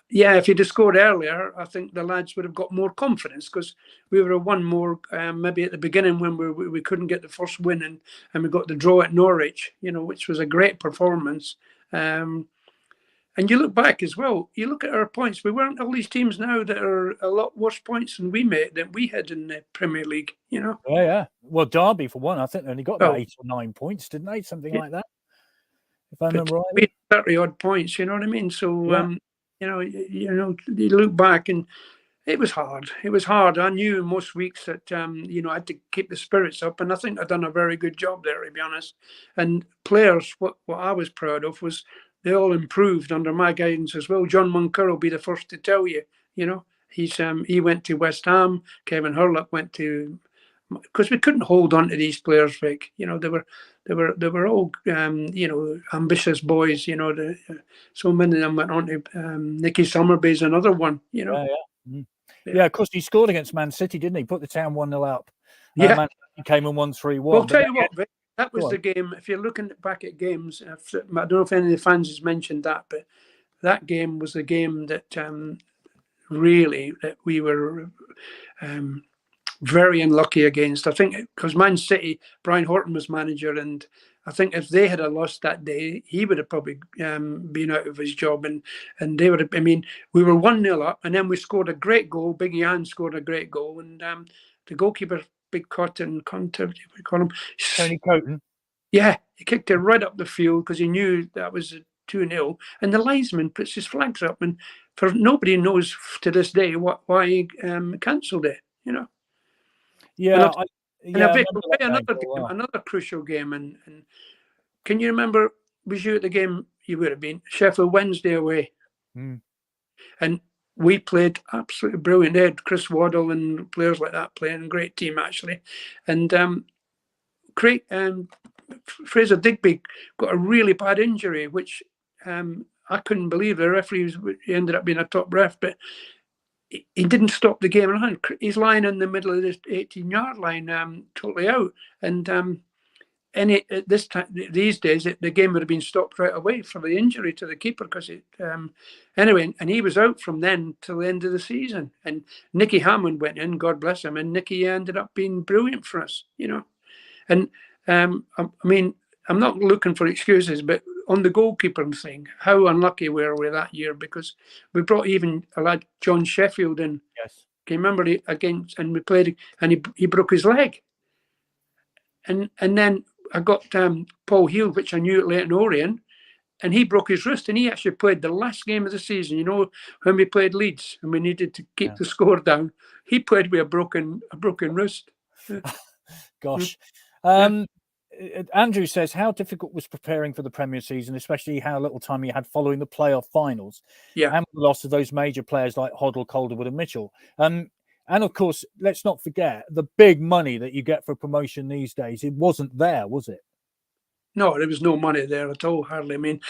if he'd have scored earlier, I think the lads would have got more confidence, because we would have won more maybe at the beginning when we couldn't get the first win, and we got the draw at Norwich, you know, which was a great performance. And you look back as well, you look at our points. We weren't all these teams now that are a lot worse points than we had in the Premier League, you know? Yeah. Well, Derby, for one, I think they only got about 8 or 9 points, didn't they? Something like that, if I remember right. We had 30 odd points, you know what I mean? So, you look back, and it was hard. It was hard. I knew most weeks that, I had to keep the spirits up, and I think I've done a very good job there, to be honest. And players, what I was proud of was, they all improved under my guidance as well. John Moncur will be the first to tell you. You know, he went to West Ham. Kevin Hurlock went to, because we couldn't hold on to these players, Vic. You know, they were all ambitious boys. You know, so many of them went on to Nicky Summerbay's another one. You know. Yeah, of course, he scored against Man City, didn't he? Put the town 1-0 up. Yeah, Man City came and won 3-1. Well, I'll tell you what, Vic. That was the game. If you're looking back at games, I don't know if any of the fans has mentioned that, but that game was the game that really that we were very unlucky against. I think because Man City, Brian Horton was manager, and I think if they had lost that day, he would have probably been out of his job, and they would have. I mean, we were 1-0 up, and then we scored a great goal. Big Jan scored a great goal, and the goalkeeper, Big Cotton, we call him Tony Coton. Yeah, he kicked it right up the field because he knew that was 2-0. And the linesman puts his flags up, and for nobody knows to this day why he cancelled it. You know. Yeah. Another crucial game, and can you remember? Was you at the game? You would have been Sheffield Wednesday away, and we played absolutely brilliant. They had Chris Waddle and players like that playing. Great team, actually. And Fraser Digby got a really bad injury, which I couldn't believe. The referee ended up being a top ref, but he didn't stop the game. He's lying in the middle of this 18-yard line, totally out. And these days, the game would have been stopped right away for the injury to the keeper because anyway, and he was out from then till the end of the season. And Nicky Hammond went in, God bless him, and Nicky ended up being brilliant for us, And I mean, I'm not looking for excuses, but on the goalkeeper thing, how unlucky were we that year? Because we brought even a lad, John Sheffield, in. Yes. Can you remember and we played, and he broke his leg. And then I got Paul Heal, which I knew at Leighton Orient, and he broke his wrist, and he actually played the last game of the season. When we played Leeds and we needed to keep the score down, he played with a broken wrist. Gosh. Andrew says, how difficult was preparing for the Premier season, especially how little time you had following the playoff finals? Yeah. And the loss of those major players like Hoddle, Calderwood and Mitchell. And of course, let's not forget the big money that you get for promotion these days. It wasn't there, was it? No, there was no money there at all, hardly. I mean,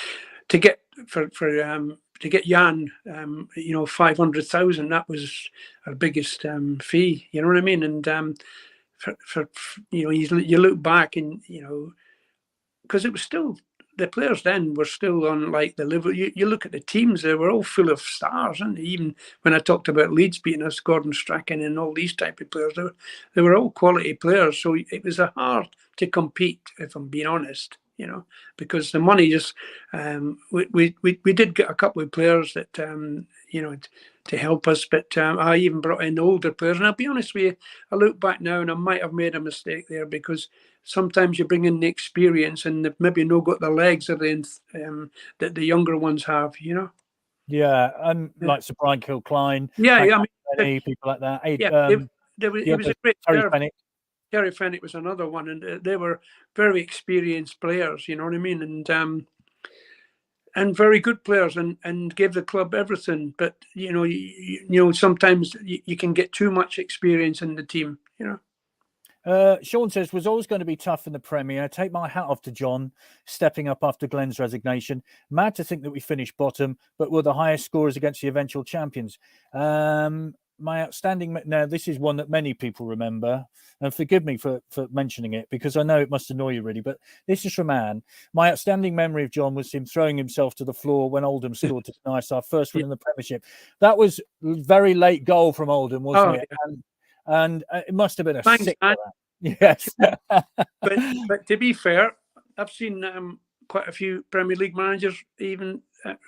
to get to get Jan, 500,000, that was our biggest fee. You know what I mean? And you look back and because it was still, the players then were still on like the level. You look at the teams; they were all full of stars, and even when I talked about Leeds beating us, Gordon Strachan and all these type of players, they were all quality players. So it was hard to compete, if I'm being honest. Because the money just we did get a couple of players that to help us, but I even brought in older players. And I'll be honest with you, I look back now and I might have made a mistake there because sometimes you bring in the experience and they've maybe not got the legs that the younger ones have. Yeah, like Sir Brian Kilcline. Yeah, I mean, people like that. He was a great player. Terry Fenwick was another one, and they were very experienced players. You know what I mean? And very good players, and gave the club everything. But sometimes you can get too much experience in the team. Sean says, was always going to be tough in the Premier. Take my hat off to John, stepping up after Glenn's resignation. Mad to think that we finished bottom, but were the highest scorers against the eventual champions. My outstanding, now this is one that many people remember, and forgive me for mentioning it because I know it must annoy you really, but this is from Anne. My outstanding memory of John was him throwing himself to the floor when Oldham scored to deny our first win in the Premiership. That was very late goal from Oldham, wasn't it? Yeah. And it must have been a sick for that. Yes. but to be fair, I've seen quite a few Premier League managers, even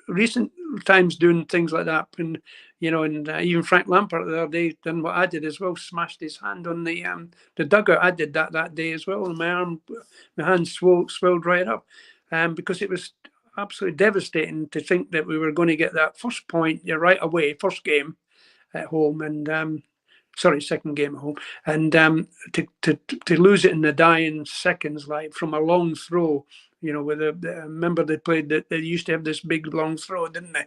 recent times, doing things like that. And even Frank Lampard the other day done what I did as well, smashed his hand on the dugout. I did that day as well, and my hand swelled right up, because it was absolutely devastating to think that we were going to get that first point right away, first game at home, and second game at home, and to lose it in the dying seconds, like from a long throw. With remember they played that they used to have this big long throw, didn't they?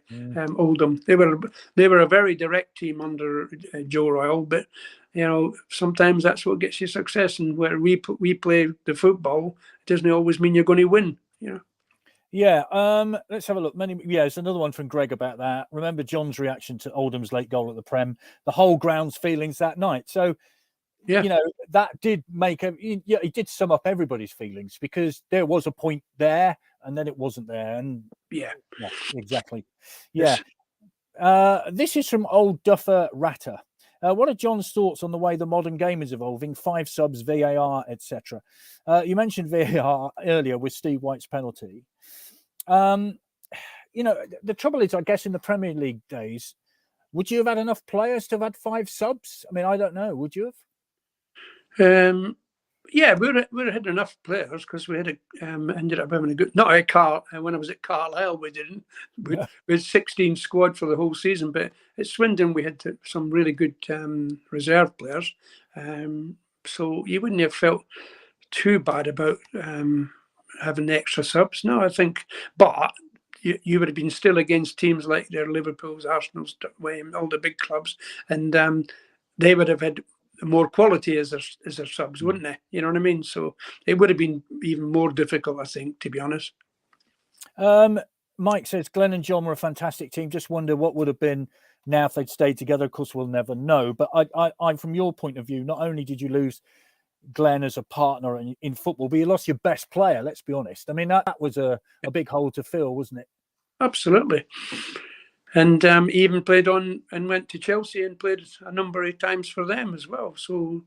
Oldham. They were a very direct team under Joe Royal, but sometimes that's what gets you success. And where we play the football, it doesn't always mean you're going to win. Yeah, let's have a look. There's another one from Greg about that. Remember John's reaction to Oldham's late goal at the Prem, the whole ground's feelings that night. So, yeah, that did it did sum up everybody's feelings because there was a point there and then it wasn't there. And yeah exactly. Yeah. This is from old Duffer Ratter. What are John's thoughts on the way the modern game is evolving? 5 subs, VAR, etc. You mentioned VAR earlier with Steve White's penalty. The trouble is, I guess, in the Premier League days, would you have had enough players to have had 5 subs? I mean, I don't know. Would you have? Yeah, we would have had enough players because we had ended up having a good. Not at when I was at Carlisle, we didn't. We had 16 squad for the whole season, but at Swindon we had some really good reserve players. So you wouldn't have felt too bad about having the extra subs. No, I think, but you would have been still against teams like their Liverpool's, Arsenal's, all the big clubs, and they would have had more quality as their subs, wouldn't they? You know what I mean? So it would have been even more difficult, I think, to be honest. Mike says Glenn and John were a fantastic team. Just wonder what would have been now if they'd stayed together. Of course, we'll never know. But I from your point of view, not only did you lose Glenn as a partner in football, but you lost your best player. Let's be honest. I mean, that was a big hole to fill, wasn't it? Absolutely. And he even played on and went to Chelsea and played a number of times for them as well. So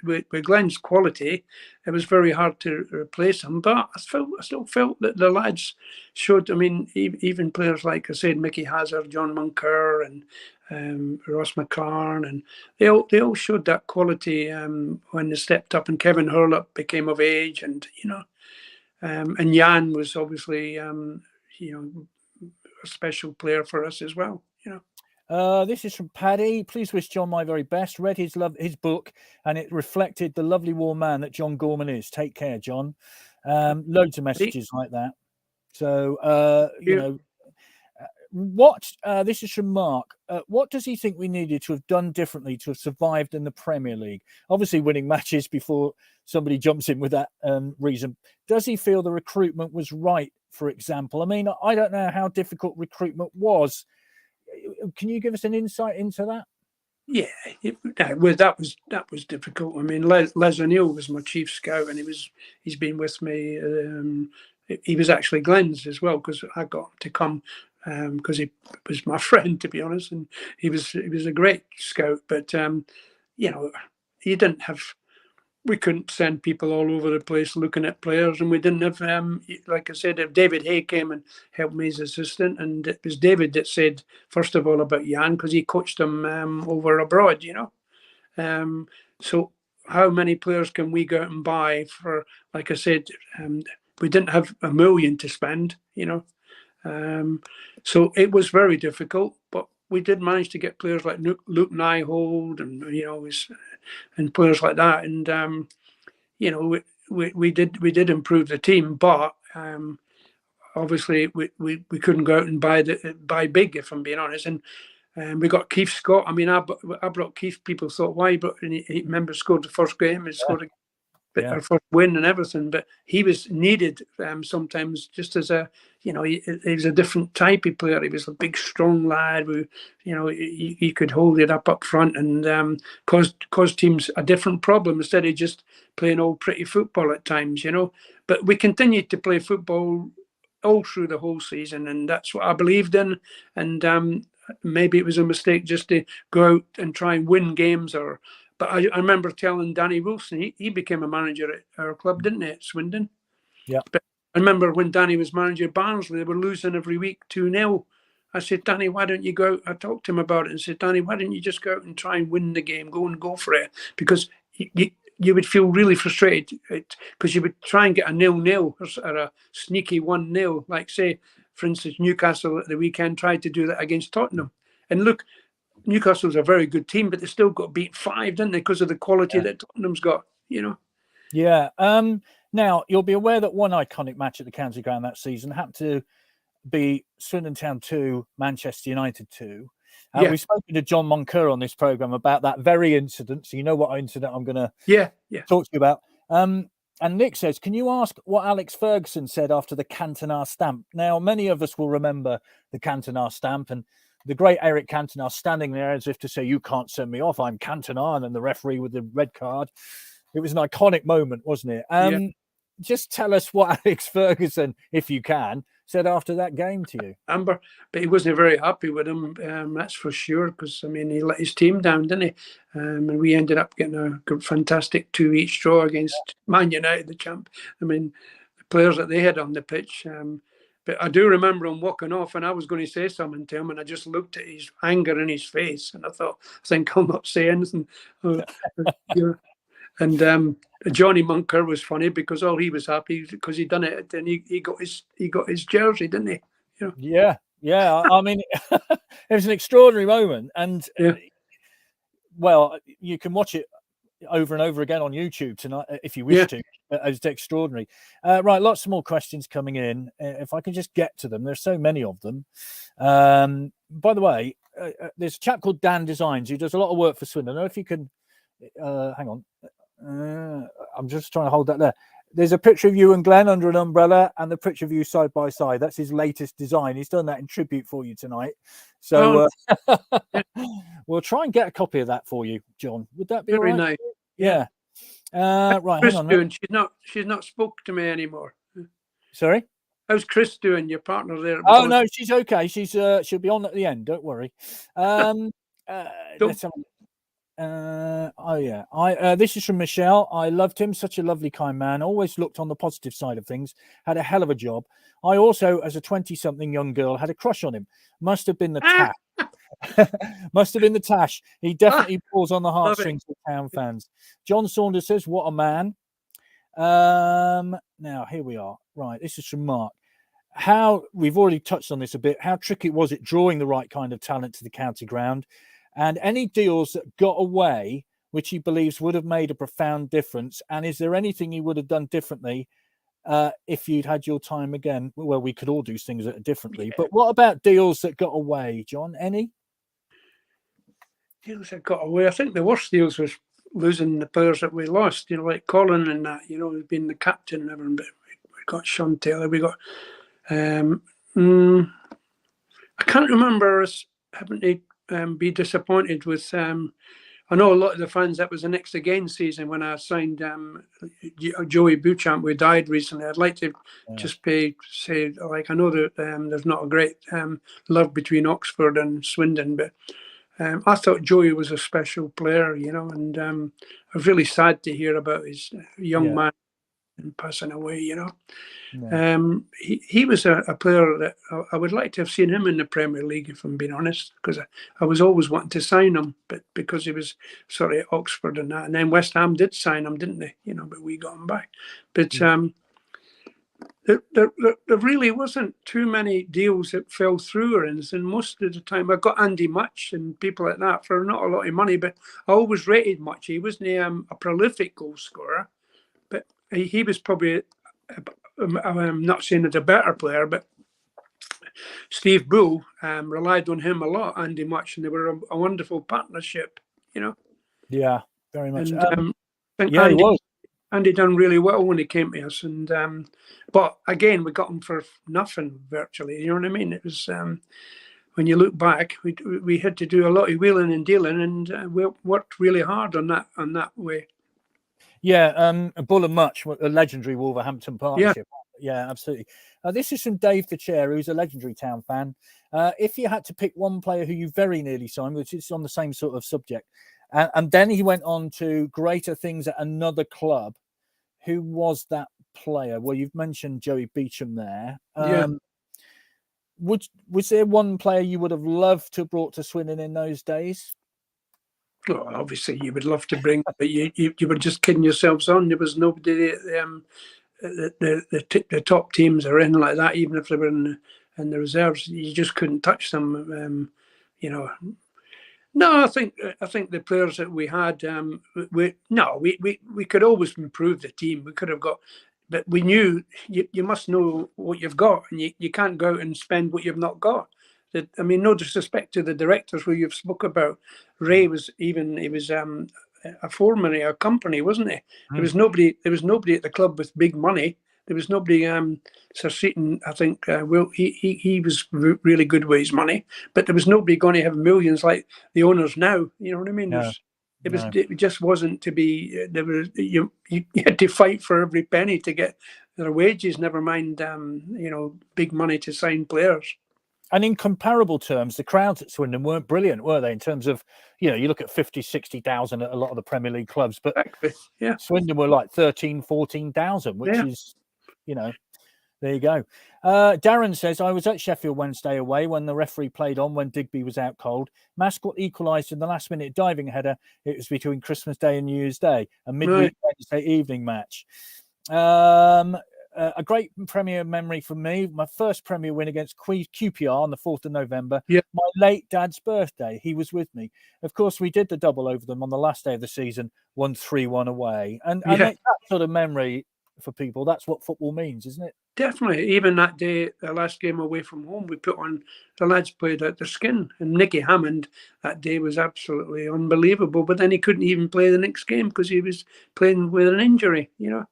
with Glenn's quality, it was very hard to replace him. But I still felt that the lads showed. I mean, even players like I said, Mickey Hazard, John Moncur, and Ross McClarn, and they all showed that quality when they stepped up. And Kevin Hurlop became of age, and and Jan was obviously a special player for us as well. This is from Paddy. Please wish John my very best. Read his book, and it reflected the lovely warm man that John Gorman is. Take care, John. Loads of messages like that. So what this is from Mark. What does he think we needed to have done differently to have survived in the Premier League? Obviously, winning matches before somebody jumps in with that reason. Does he feel the recruitment was right? For example, I mean, I don't know how difficult recruitment was. Can you give us an insight into that? Yeah, that was difficult. I mean, Les O'Neill was my chief scout, and he's been with me. He was actually Glenn's as well, because I got him to come because he was my friend, to be honest, and he was a great scout. But he didn't have. We couldn't send people all over the place looking at players, and we didn't have, like I said, if David Hay came and helped me as assistant, and it was David that said, first of all, about Jan, because he coached him over abroad, So how many players can we go out and buy for, like I said, we didn't have $1 million to spend, So it was very difficult, but we did manage to get players like Luke Nyhold and players like that, and we did improve the team, but obviously we couldn't go out and buy big, if I'm being honest. And we got Keith Scott. I mean, I brought Keith. People thought, why? But he remember scored the first game. He scored our first win and everything. But he was needed sometimes, just as he was a different type of player. He was a big, strong lad who, he could hold it up front and cause teams a different problem instead of just playing all pretty football at times, But we continued to play football all through the whole season, and that's what I believed in. And maybe it was a mistake just to go out and try and win games, but I remember telling Danny Wilson, he became a manager at our club, didn't he, at Swindon? Yeah. But I remember when Danny was manager of Barnsley, they were losing every week 2-0. I said, Danny, why don't you go out? I talked to him about it and said, Danny, why don't you just go out and try and win the game, go for it? Because you would feel really frustrated because you would try and get a 0-0 or a sneaky 1-0, like, say, for instance, Newcastle at the weekend tried to do that against Tottenham. And look, Newcastle's a very good team, but they still got beat 5, didn't they, because of the quality that Tottenham's got, Yeah. Now, you'll be aware that one iconic match at the County Ground that season happened to be Swindon Town 2, Manchester United 2. We've spoken to John Moncur on this programme about that very incident, so you know what incident I'm going to talk to you about. And Nick says, can you ask what Alex Ferguson said after the Cantona stamp? Now, many of us will remember the Cantona stamp and the great Eric Cantona standing there as if to say, you can't send me off, I'm Cantona, and then the referee with the red card. It was an iconic moment, wasn't it? Just tell us what Alex Ferguson, if you can, said after that game to you. Amber, but he wasn't very happy with him, that's for sure, because, I mean, he let his team down, didn't he? And we ended up getting a fantastic 2-each draw against Man United, the champ. I mean, the players that they had on the pitch. But I do remember him walking off, and I was going to say something to him, and I just looked at his anger in his face, and I think I'll not say anything. And Johnny Moncur was funny because all he was happy because he'd done it, and he got his jersey, didn't he? Yeah. I mean, it was an extraordinary moment, and well, you can watch it over and over again on YouTube tonight, if you wish to. It's extraordinary. Right, lots more questions coming in. If I can just get to them, there's so many of them. By the way, there's a chap called Dan Designs who does a lot of work for Swindon. I don't know if you can hang on. I'm just trying to hold that there. There's a picture of you and Glenn under an umbrella, and the picture of you side by side. That's his latest design. He's done that in tribute for you tonight. So we'll try and get a copy of that for you, John. Would that be very all right? nice? Yeah. Right. Chris hang on. doing? She's not spoke to me anymore. Sorry. How's Chris doing? Your partner there? Oh no, she's okay. She'll be on at the end. Don't worry. Let's have this is from Michelle. I loved him, such a lovely, kind man, always looked on the positive side of things, had a hell of a job. I also, as a 20-something young girl, had a crush on him. Must have been the tash. Must have been the tash. He definitely pulls on the heartstrings of town fans. John Saunders says, what a man. Now here we are. Right, this is from Mark. How we've already touched on this a bit. How tricky was it drawing the right kind of talent to the county ground? And any deals that got away, which he believes would have made a profound difference? And is there anything he would have done differently if you'd had your time again? Well, we could all do things differently. Yeah. But what about deals that got away, John? Any? Deals that got away? I think the worst deals was losing the players that we lost, like Colin and that, being the captain and everything. But we got Sean Taylor, we got... I can't remember us having to be disappointed with. I know a lot of the fans. That was the next again season when I signed Joey Beauchamp, who died recently. I'd like to just say I know that there's not a great love between Oxford and Swindon, but I thought Joey was a special player, and I was really sad to hear about his young man and passing away, He was a player that I would like to have seen him in the Premier League, if I'm being honest, because I was always wanting to sign him, but because he was sort of Oxford and that, and then West Ham did sign him, didn't they? But we got him back. But there really wasn't too many deals that fell through or anything. Most of the time, I got Andy Much and people like that for not a lot of money, but I always rated Much. He wasn't a prolific goal scorer, but he was probably, I'm not saying it's a better player, but Steve Bull relied on him a lot, Andy Much, and they were a wonderful partnership, Yeah, very much. And, I think he was. Andy done really well when he came to us, and but again, we got him for nothing virtually. You know what I mean? It was when you look back, we had to do a lot of wheeling and dealing, and we worked really hard on that way. Yeah, Bull and Much, a legendary Wolverhampton partnership. Yeah, absolutely. This is from Dave the Chair, who's a legendary town fan. If you had to pick one player who you very nearly signed, which is on the same sort of subject, and then he went on to greater things at another club, who was that player? Well, you've mentioned Joey Beauchamp there. Was there one player you would have loved to have brought to Swindon in those days? Well, obviously, you would love to bring, but you were just kidding yourselves on. There was nobody. The top teams or anything like that, even if they were in the reserves, you just couldn't touch them. No, I think the players that we had, we could always improve the team. We could have got, but we knew you must know what you've got, and you can't go out and spend what you've not got. I mean, no disrespect to the directors who you've spoke about. Ray was a foreman of a company, wasn't he? There was nobody at the club with big money. There was nobody. Sir Seaton, I think, he was really good with his money, but there was nobody going to have millions like the owners now. You know what I mean? No. It just wasn't to be. There was you had to fight for every penny to get their wages. Never mind, big money to sign players. And in comparable terms, the crowds at Swindon weren't brilliant, were they? In terms of, you look at 50, 60,000 at a lot of the Premier League clubs, but Swindon were like 13, 14,000, which is, there you go. Darren says, I was at Sheffield Wednesday away when the referee played on when Digby was out cold. Mascot equalised in the last minute diving header. It was between Christmas Day and New Year's Day, a midweek Wednesday evening match. a great Premier memory for me. My first Premier win against QPR on the 4th of November. Yeah. My late dad's birthday. He was with me. Of course, we did the double over them on the last day of the season, won 3-1 away. And that sort of memory for people, that's what football means, isn't it? Definitely. Even that day, the last game away from home, we put on, the lads played out their skin. And Nicky Hammond that day was absolutely unbelievable. But then he couldn't even play the next game because he was playing with an injury, you know.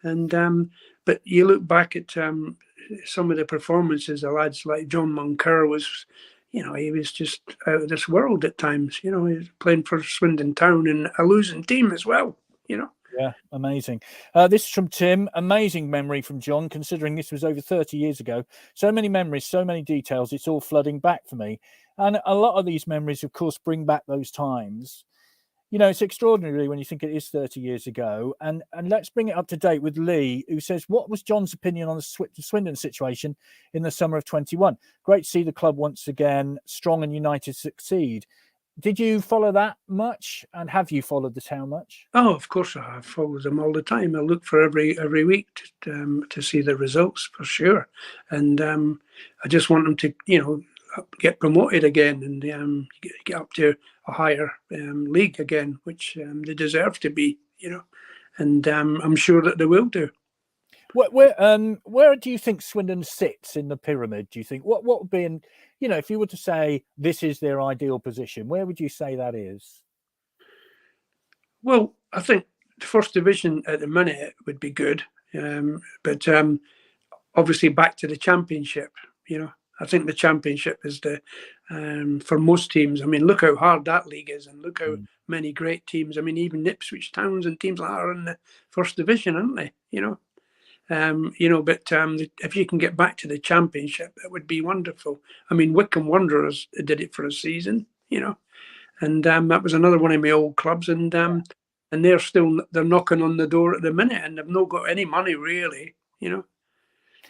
And but you look back at some of the performances, the lads like John Moncur was, you know, he was just out of this world at times. You know, he was playing for Swindon Town and a losing team as well, you know. Yeah, amazing. This is from Tim. Amazing memory from John, considering this was over 30 years ago. So many memories, so many details. It's all flooding back for me. And a lot of these memories, of course, bring back those times. You know, it's extraordinary when you think it is 30 years ago. And let's bring it up to date with Lee, who says, what was John's opinion on the Swindon situation in the summer of 21? Great to see the club once again, strong and united, succeed. Did you follow that much? And have you followed the town much? Oh, of course I have. Followed them all the time. I look for every week to see the results for sure. And I just want them to, you know, get promoted again and get up to a higher league again, which they deserve to be, you know. And I'm sure that they will do. Where do you think Swindon sits in the pyramid? Do you think what would be in, you know, if you were to say this is their ideal position, where would you say that is? Well, I think the first division at the minute would be good, but obviously back to the championship. You know, I think the championship is the for most teams. I mean, look how hard that league is, and look how many great teams. I mean, even Ipswich Towns and teams like that are in the first division, aren't they? You know. But if you can get back to the championship, that would be wonderful. I mean, Wycombe Wanderers did it for a season, you know, and that was another one of my old clubs, and they're knocking on the door at the minute, and they've not got any money really, you know.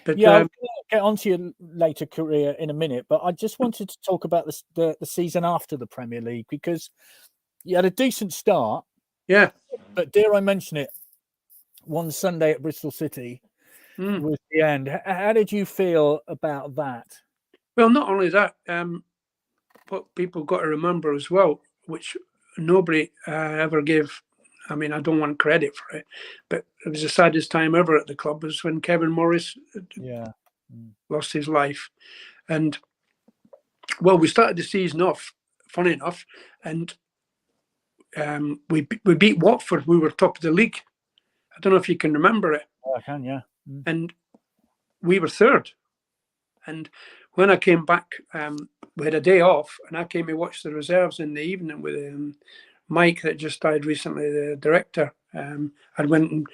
But yeah, I'll get onto your later career in a minute, but I just wanted to talk about the season after the Premier League, because you had a decent start. Yeah, but dare I mention it? One Sunday at Bristol City was the end. How did you feel about that? Well, not only that, what people got to remember as well, which nobody ever gave. I mean, I don't want credit for it, but it was the saddest time ever at the club was when Kevin Morris lost his life. And, well, we started the season off, funny enough, and we beat Watford. We were top of the league. I don't know if you can remember it. Oh, I can, yeah. And we were third. And when I came back, we had a day off, and I came to watch the reserves in the evening with Mike, that just died recently, the director. I went and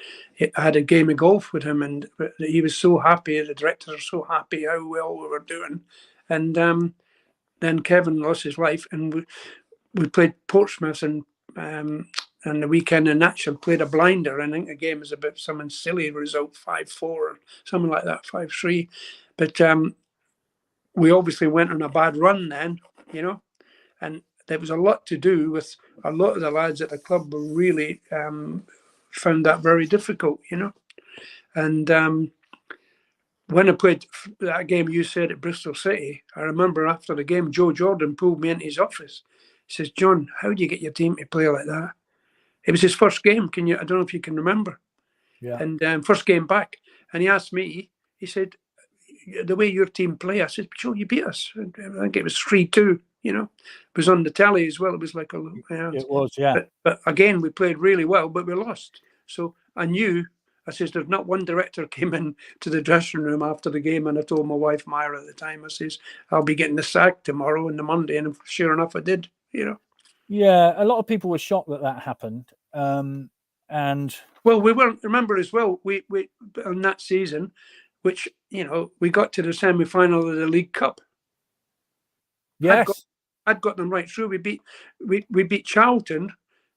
I had a game of golf with him, and he was so happy. The directors are so happy how well we were doing. And then Kevin lost his life, and we played Portsmouth and the weekend, and actually played a blinder. I think the game was about some silly result, 5-4 or something like that, 5-3. But we obviously went on a bad run then, you know, and there was a lot to do with a lot of the lads at the club were really found that very difficult, you know. And when I played that game you said at Bristol City, I remember after the game, Joe Jordan pulled me into his office. He says, "John, how do you get your team to play like that?" It was his first game. I don't know if you can remember. Yeah. And first game back, and he asked me. He said, "The way your team play," I said, "Joe, you beat us." I think it was 3-2. You know, it was on the telly as well. It was like it was, yeah. But again, we played really well, but we lost. So I knew. I says, "There's not one director came in to the dressing room after the game," and I told my wife Myra at the time. I says, "I'll be getting the sack tomorrow and the Monday," and sure enough, I did. You know. Yeah, a lot of people were shocked that happened. And well, we weren't. Remember as well, we on that season, which you know, we got to the semi-final of the League Cup. Yes, I'd got them right through. We beat Charlton.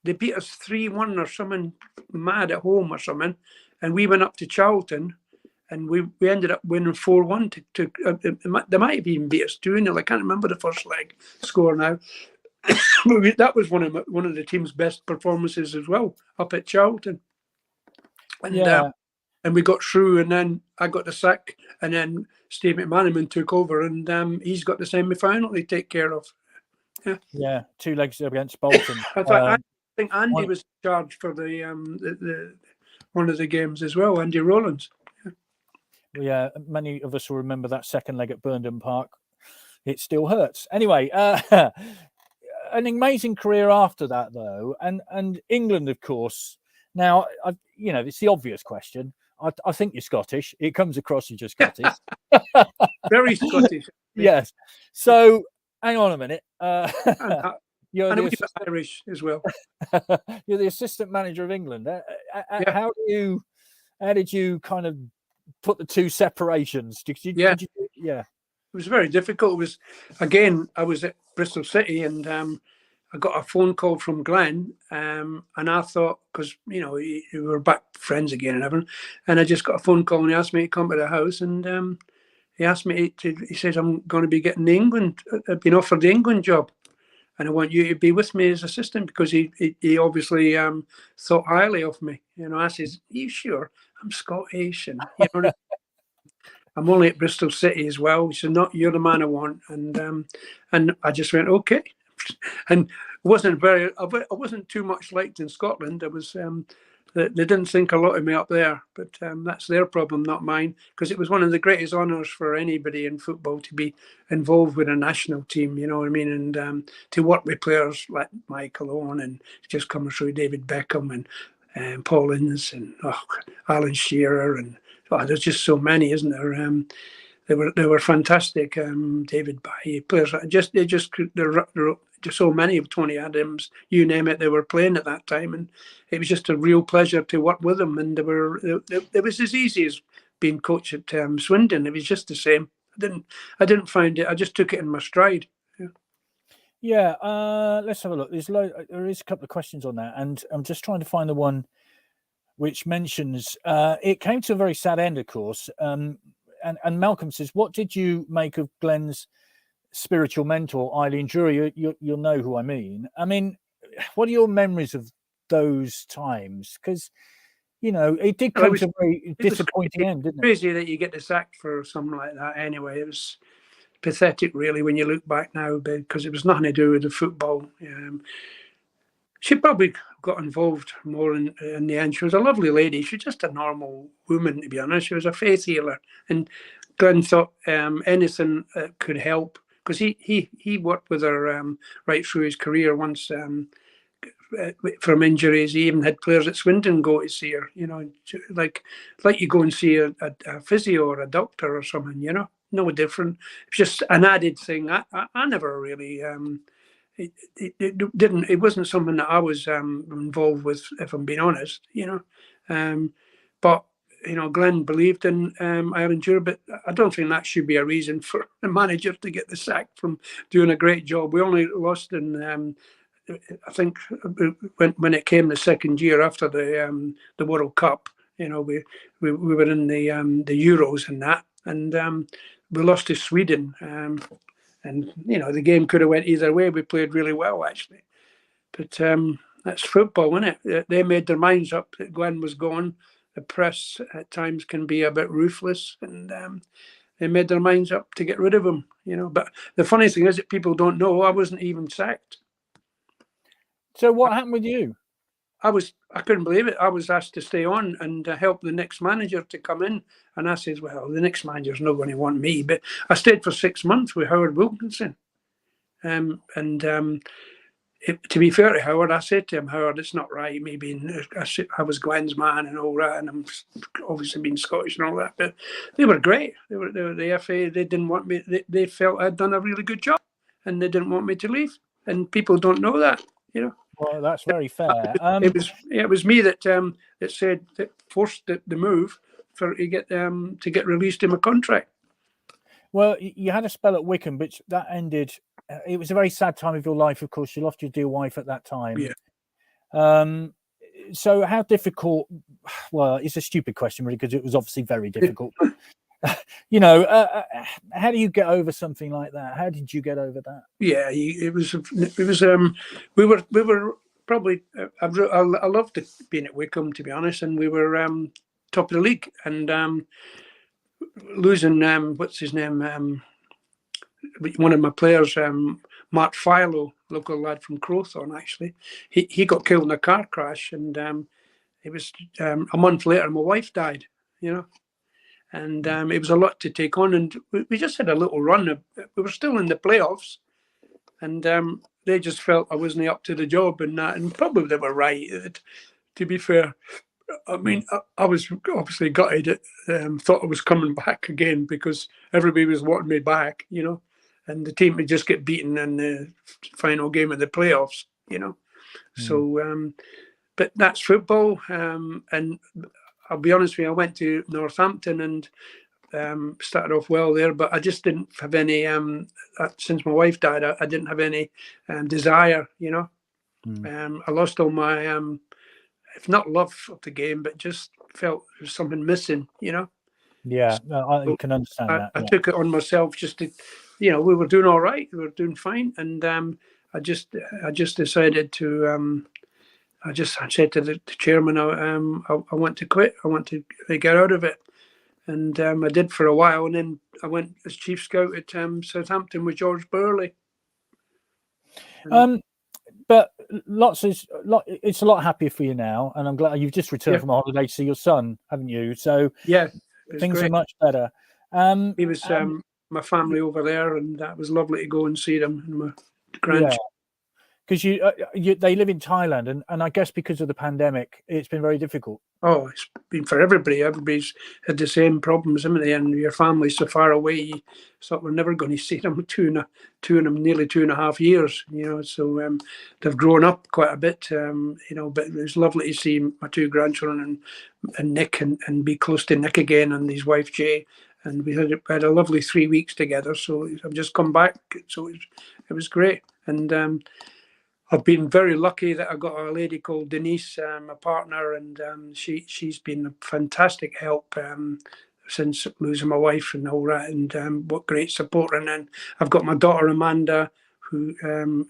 They beat us 3-1 or something mad at home or something, and we went up to Charlton, and we ended up winning 4-1. They might have even beat us 2-0. I can't remember the first leg score now. That was one of the team's best performances as well, up at Charlton. And yeah. and we got through, and then I got the sack, and then Steve McManaman took over, and he's got the semi-final to take care of. Yeah, 2 legs against Bolton. I think Andy was charged for the one of the games as well, Andy Rowlands. Yeah, many of us will remember that second leg at Burnden Park. It still hurts. Anyway, an amazing career after that, though, and England, of course. Now, it's the obvious question. I think you're Scottish. It comes across as you're Scottish. Very Scottish. Yes. So, hang on a minute. You're Irish as well. You're the assistant manager of England. How did you kind of put the two separations? Did you, it was very difficult. It was, again, I was at Bristol City, and I got a phone call from Glenn, and I thought, because we were back friends again and everything, and I just got a phone call, and he asked me to come to the house, and he asked me he says, I'm going to be getting I've been offered the England job, and I want you to be with me as assistant, because he obviously thought highly of me. I says, are you sure? I'm Scottish, and I'm only at Bristol City as well. He said, "No, you're the man I want," and I just went, okay. And I wasn't too much liked in Scotland. I was they didn't think a lot of me up there, but that's their problem, not mine, because it was one of the greatest honours for anybody in football to be involved with a national team, you know what I mean, and to work with players like Michael Owen, and just coming through David Beckham and Paul Ince and Alan Shearer, and there's just so many, isn't there? They were fantastic. David Baye, players. There were just so many of Tony Adams, you name it. They were playing at that time, and it was just a real pleasure to work with them. And it was as easy as being coach at Swindon. It was just the same. I didn't find it. I just took it in my stride. Yeah. Let's have a look. There is a couple of questions on that, and I'm just trying to find the one which mentions it came to a very sad end, of course. And Malcolm says, what did you make of Glenn's spiritual mentor, Eileen Drury? You'll know who I mean. I mean, what are your memories of those times? Because, it did come to a very disappointing end, didn't it? Crazy that you get the sack for something like that anyway. It was pathetic, really, when you look back now, because it was nothing to do with the football. She probably got involved more in the end. She was a lovely lady. She was just a normal woman, to be honest. She was a faith healer. And Glenn thought anything could help, because he worked with her right through his career. Once from injuries, he even had players at Swindon go to see her, like you go and see a physio or a doctor or something, no different. It's just an added thing. I never really... It wasn't something that I was involved with, if I'm being honest, but Glenn believed in Eileen Drury, but I don't think that should be a reason for the manager to get the sack from doing a great job. We only lost in I think when it came the second year after the World Cup, we were in the Euros and that, and we lost to Sweden. And the game could have went either way. We played really well, actually, but that's football, isn't it? They made their minds up that Glenn was gone. The press at times can be a bit ruthless, and they made their minds up to get rid of him. But the funny thing is that people don't know I wasn't even sacked. So what happened with you? I couldn't believe it. I was asked to stay on and help the next manager to come in. And I said, well, the next manager's not going to want me. But I stayed for 6 months with Howard Wilkinson. To be fair to Howard, I said to him, Howard, it's not right. Maybe I was Glenn's man and all that. And I'm obviously being Scottish and all that. But they were great. They were the FA. They didn't want me. They felt I'd done a really good job. And they didn't want me to leave. And people don't know that, Well, that's very fair. It was me that said that forced the move to get released in my contract. Well, you had a spell at Wycombe, but that ended. It was a very sad time of your life. Of course, you lost your dear wife at that time. Yeah. So, how difficult? Well, it's a stupid question, really, because it was obviously very difficult. How do you get over something like that? How did you get over that? Yeah, it was. We were probably. I loved being at Wycombe, to be honest, and we were top of the league, and losing what's his name, one of my players, Mark Philo, local lad from Crowthorne, actually, he got killed in a car crash, and it was a month later my wife died, and it was a lot to take on, and we just had a little run. We were still in the playoffs, and they just felt I wasn't up to the job, and that, and probably they were right. To be fair, I mean, I was obviously gutted. Thought I was coming back again because everybody was wanting me back, and the team would just get beaten in the final game of the playoffs, So, but that's football, and I'll be honest with you, I went to Northampton and started off well there, but I just didn't have any. Since my wife died, I didn't have any desire, I lost all my, if not love of the game, but just felt there was something missing, Yeah, I can understand that. I took it on myself just to, we were doing all right, we were doing fine, and I just decided to. I said to the chairman, I want to quit. I want to get out of it. And I did for a while. And then I went as chief scout at Southampton with George Burley. But it's a lot happier for you now. And I'm glad you've just returned from a holiday to see your son, haven't you? So yeah, things are much better. He was my family over there, and that was lovely to go and see them and my grandchildren. Because they live in Thailand, and I guess because of the pandemic, it's been very difficult. Oh, it's been for everybody. Everybody's had the same problems, haven't they? And your family's so far away, you thought we're never going to see them. Nearly 2.5 years. So they've grown up quite a bit. But it was lovely to see my two grandchildren and Nick and be close to Nick again and his wife Jay. And we had a lovely 3 weeks together. So I've just come back. So it was great. And I've been very lucky that I got a lady called Denise, my partner, and she's been a fantastic help since losing my wife and all that, and what great support. And then I've got my daughter Amanda, who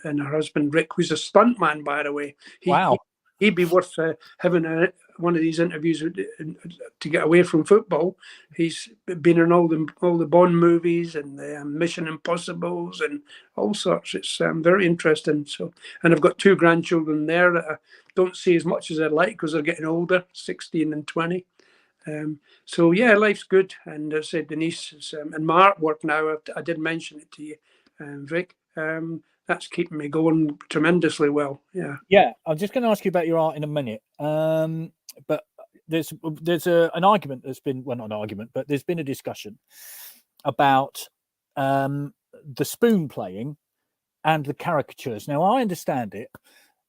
and her husband Rick, who's a stuntman, by the way. Wow. He'd be worth having one of these interviews to get away from football. He's been in all the Bond movies and the Mission Impossibles and all sorts. It's very interesting. So, and I've got two grandchildren there that I don't see as much as I'd like because they're getting older, 16 and 20. So yeah, life's good. And as I said, Denise and my artwork now. I did mention it to you, Vic. That's keeping me going tremendously well. Yeah. I'm just going to ask you about your art in a minute. But there's an argument that's been, well, not an argument, but there's been a discussion about the spoon playing and the caricatures. Now, I understand it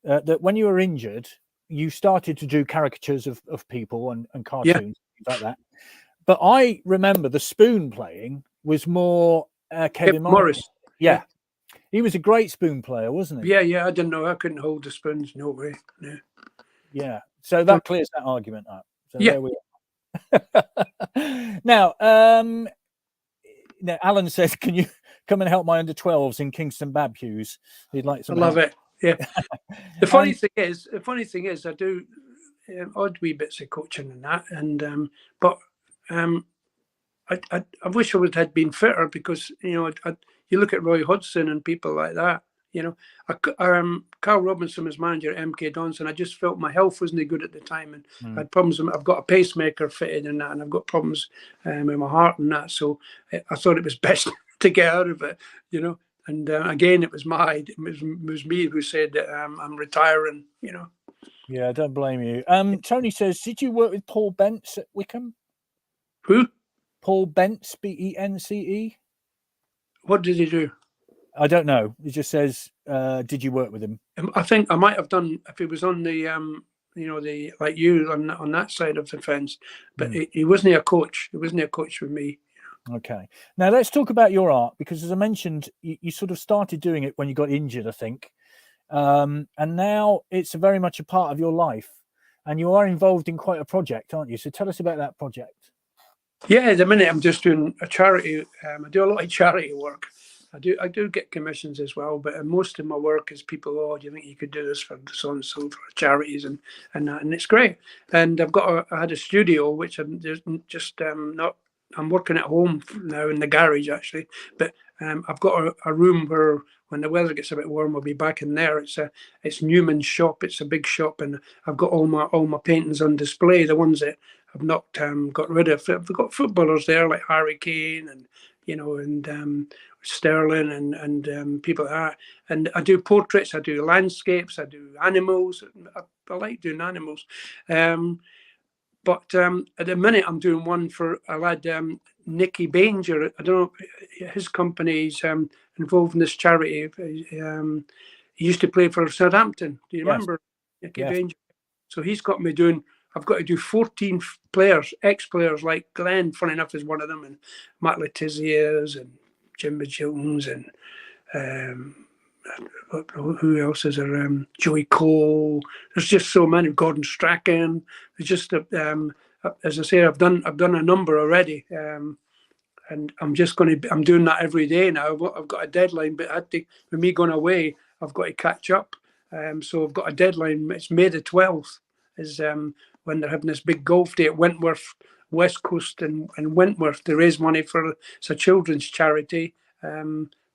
that when you were injured, you started to do caricatures of people and cartoons, things like that. But I remember the spoon playing was more Kevin Morris. Yeah. He was a great spoon player, wasn't he? Yeah. I didn't know. I couldn't hold the spoons. No way. Yeah. So that clears that argument up. So yeah. There we are. Now, Alan says, can you come and help my under-12s in Kingston Babhues? He'd like some. I love it. Yeah. The funny thing is, I do odd wee bits of coaching and that, and but I wish I had been fitter because you look at Roy Hodgson and people like that. Carl Robinson was manager at MK Dons, and I just felt my health wasn't good at the time, and I had problems. I've got a pacemaker fitted and that, and I've got problems with my heart and that. So I thought it was best to get out of it, And again, it was me who said that I'm retiring. Yeah, I don't blame you. Tony says, did you work with Paul Bence at Wickham? Who? Paul Bence, Bence. What did he do? I don't know. It just says, did you work with him? I think I might have done if he was on the the like you on that side of the fence, but he wasn't a coach. He wasn't a coach with me. Okay. Now let's talk about your art, because as I mentioned, you sort of started doing it when you got injured, I think, and now it's very much a part of your life, and you are involved in quite a project, aren't you? So tell us about that project. Yeah, at the minute I'm just doing a charity. I do a lot of charity work. I do get commissions as well, but most of my work is people. Oh, do you think you could do this for so and so for charities and that, and it's great. And I had a studio which I'm just not. I'm working at home now in the garage actually, but I've got a room where when the weather gets a bit warm, I'll be back in there. It's Newman's shop. It's a big shop, and I've got all my paintings on display. The ones that I've not got rid of. I've got footballers there like Harry Kane and Sterling and people like that. And I do portraits. I do landscapes. I do animals. I like doing animals. But at the minute, I'm doing one for a lad, Nicky Banger. I don't know, his company's involved in this charity. He used to play for Southampton. Do you remember Nicky Banger? So he's got me doing, I've got to do 14 players, ex-players like Glenn, funny enough, is one of them, and Matt Letizier's and Jimmy Jones and who else is there? Joey Cole. There's just so many. Gordon Strachan. There's just as I say, I've done a number already, and I'm doing that every day now. I've got a deadline, but with me going away, I've got to catch up. So I've got a deadline. It's May the 12th is when they're having this big golf day at Wentworth, West Coast and Wentworth to raise money for it's a children's charity.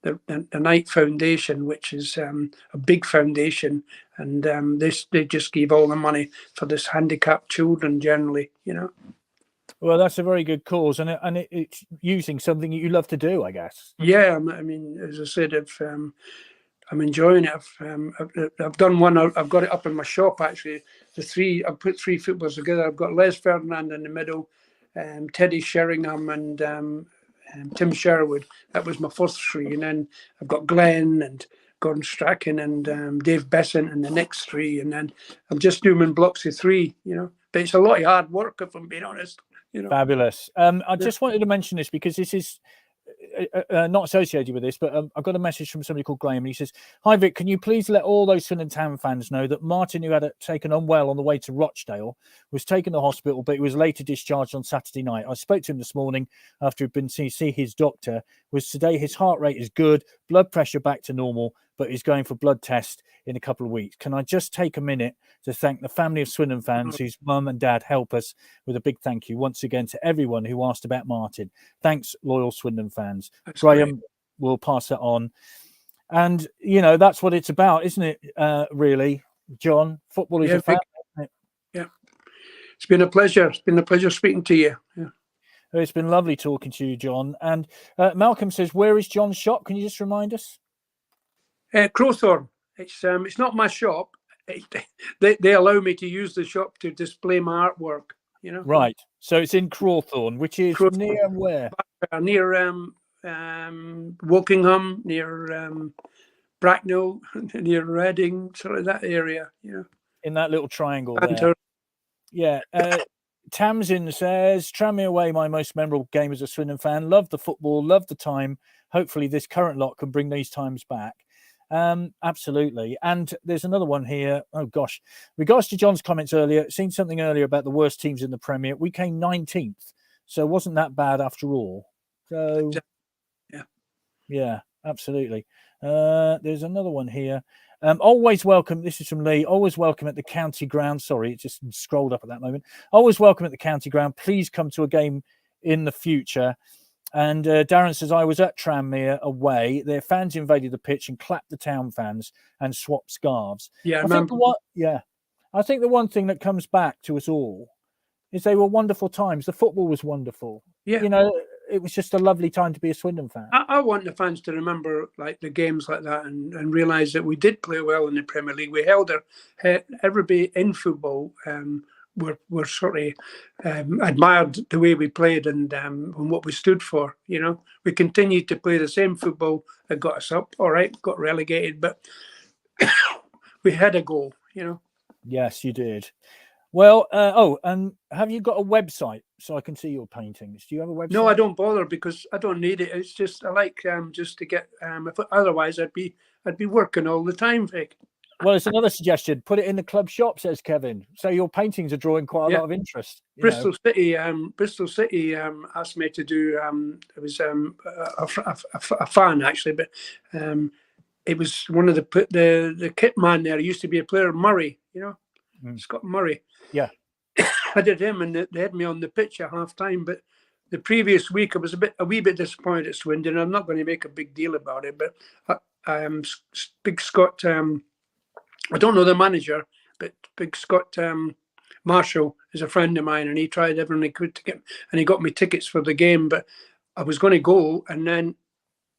The Knight Foundation, which is a big foundation, and they just give all the money for this handicapped children generally, Well, that's a very good cause, and it's using something that you love to do, I guess. Yeah, I mean, as I said, I'm enjoying it. I've done one. I've got it up in my shop actually. I've put 3 footballers together. I've got Les Ferdinand in the middle, Teddy Sheringham, and Tim Sherwood. That was my first 3, and then I've got Glenn and Gordon Strachan and Dave Besant in the next 3, and then I'm just doing in blocks of 3. But it's a lot of hard work, if I'm being honest. Fabulous. I just wanted to mention this because this is not associated with this, but I got a message from somebody called Graham, and he says, "Hi Vic, can you please let all those Swindon Town fans know that Martin, who had it taken unwell on the way to Rochdale, was taken to hospital, but he was later discharged on Saturday night. I spoke to him this morning after he'd been to see his doctor. Was today his heart rate is good, blood pressure back to normal, but he's going for blood test in a couple of weeks. Can I just take a minute to thank the family of Swindon fans whose mum and dad help us with a big thank you once again to everyone who asked about Martin. Thanks, loyal Swindon fans." That's Graham great. will pass it on. And, that's what it's about, isn't it, really, John? Football is a family, isn't it? Yeah. It's been a pleasure. It's been a pleasure speaking to you. Yeah. It's been lovely talking to you, John. And Malcolm says, where is John's shop? Can you just remind us? Crowthorne. It's not my shop. They allow me to use the shop to display my artwork. Right. So it's in Crowthorne, which is Crowthorne. near where? Near Wokingham, near Bracknell, near Reading, sort of that area. In that little triangle Banter. there. Yeah. Tamsin says, "Tram me away, my most memorable game as a Swindon fan. Love the football, love the time. Hopefully this current lot can bring these times back." Absolutely. And there's another one here. Oh gosh, regards to John's comments earlier, seen something earlier about the worst teams in the Premier. We came 19th, so it wasn't that bad after all. So yeah, absolutely. There's another one here. Always welcome. This is from Lee. Always welcome at the county ground. Sorry, it just scrolled up at that moment. Always welcome at the county ground. Please come to a game in the future. And Darren says, I was at Tranmere away. Their fans invaded the pitch and clapped the town fans and swapped scarves. Yeah, I think the one thing that comes back to us all is they were wonderful times. The football was wonderful. Yeah. It was just a lovely time to be a Swindon fan. I want the fans to remember like the games like that and realise that we did play well in the Premier League. We held everybody in football. Were sort of admired the way we played and what we stood for. We continued to play the same football that got us up. All right, got relegated, but we had a goal. Yes, you did. Well, and have you got a website so I can see your paintings? Do you have a website? No, I don't bother because I don't need it. It's just I like just to get. Otherwise, I'd be working all the time, Vic. Well, it's another suggestion. Put it in the club shop, says Kevin. So your paintings are drawing quite a lot of interest. Bristol City asked me to do. It was a fan actually, but it was one of the kit man there. He used to be a player, Murray. Scott Murray. Yeah, I did him, and they had me on the pitch at half time. But the previous week, I was a wee bit disappointed at Swindon. I'm not going to make a big deal about it, but Big Scott. I don't know the manager, but Big Scott Marshall is a friend of mine, and he tried everything he could to get, and he got me tickets for the game. But I was going to go, and then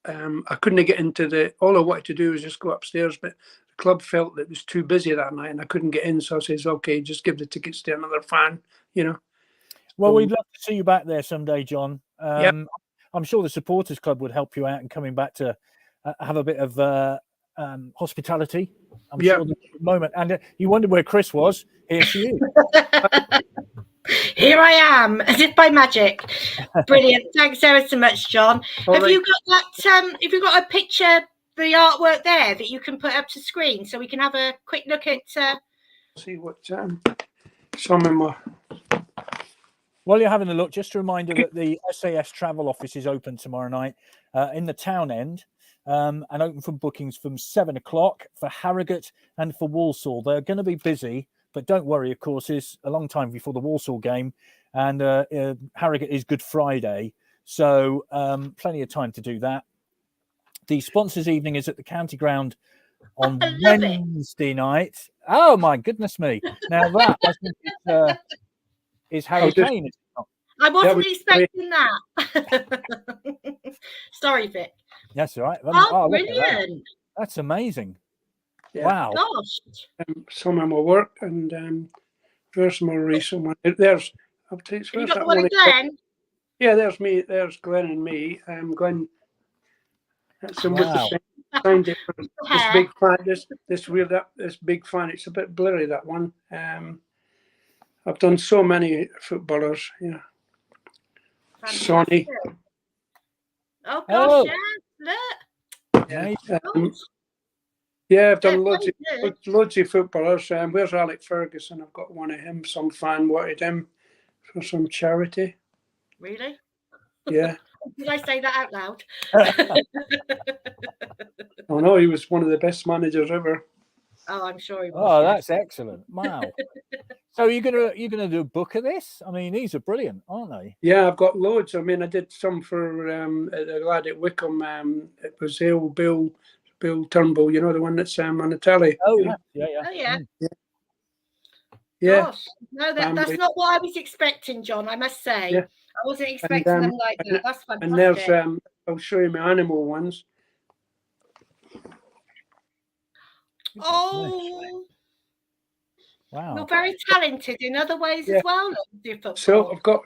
I couldn't get into all I wanted to do was just go upstairs, but the club felt that it was too busy that night, and I couldn't get in. So I says, okay, just give the tickets to another fan, Well, we'd love to see you back there someday, John. Yep. I'm sure the supporters club would help you out in coming back to have a bit of hospitality. I'm sure the moment. And you wondered where Chris was. Here she is. Here I am, as if by magic. Brilliant. Thanks ever so much, John. Have you got that? Have you got a picture, the artwork there that you can put up to screen so we can have a quick look at? See what some of my. While you're having a look, just a reminder that the SAS travel office is open tomorrow night in the town end. And open for bookings from 7 o'clock for Harrogate and for Walsall. They're going to be busy, but don't worry, of course, it's a long time before the Walsall game, and Harrogate is Good Friday, so plenty of time to do that. The sponsors' evening is at the County Ground on Wednesday night. Oh, my goodness me. Now that, I think, is Harry Kane, is it not? I wasn't expecting that. Sorry, Vic. That's all right. Brilliant. That's amazing. Yeah. Wow. Gosh. Some of my work, and there's more recent one. There's, I'll tell you first. You got the one of Glenn? Yeah, there's me. There's Glenn and me. Glenn. That's some with the same difference. This big fan. This big fan. It's a bit blurry, that one. I've done so many footballers. Sonny. Oh gosh, yeah, look. Yeah, I've done loads of footballers. Where's Alec Ferguson? I've got one of him. Some fan wanted him for some charity. Really? Yeah. Did I say that out loud? Oh no, he was one of the best managers ever. Oh, I'm sure he was. Oh, that's excellent! Wow. So you're gonna do a book of this? I mean, these are brilliant, aren't they? Yeah, I've got loads. I mean, I did some for the lad at Wickham. It was Bill Turnbull. You know, the one that's on the telly. Oh yeah. Oh yeah. Yeah. Gosh, no, that's not what I was expecting, John. I must say, I wasn't expecting them like that. That's fantastic. And there's I'll show you my animal ones. Oh, wow! You're very talented in other ways as well. So I've got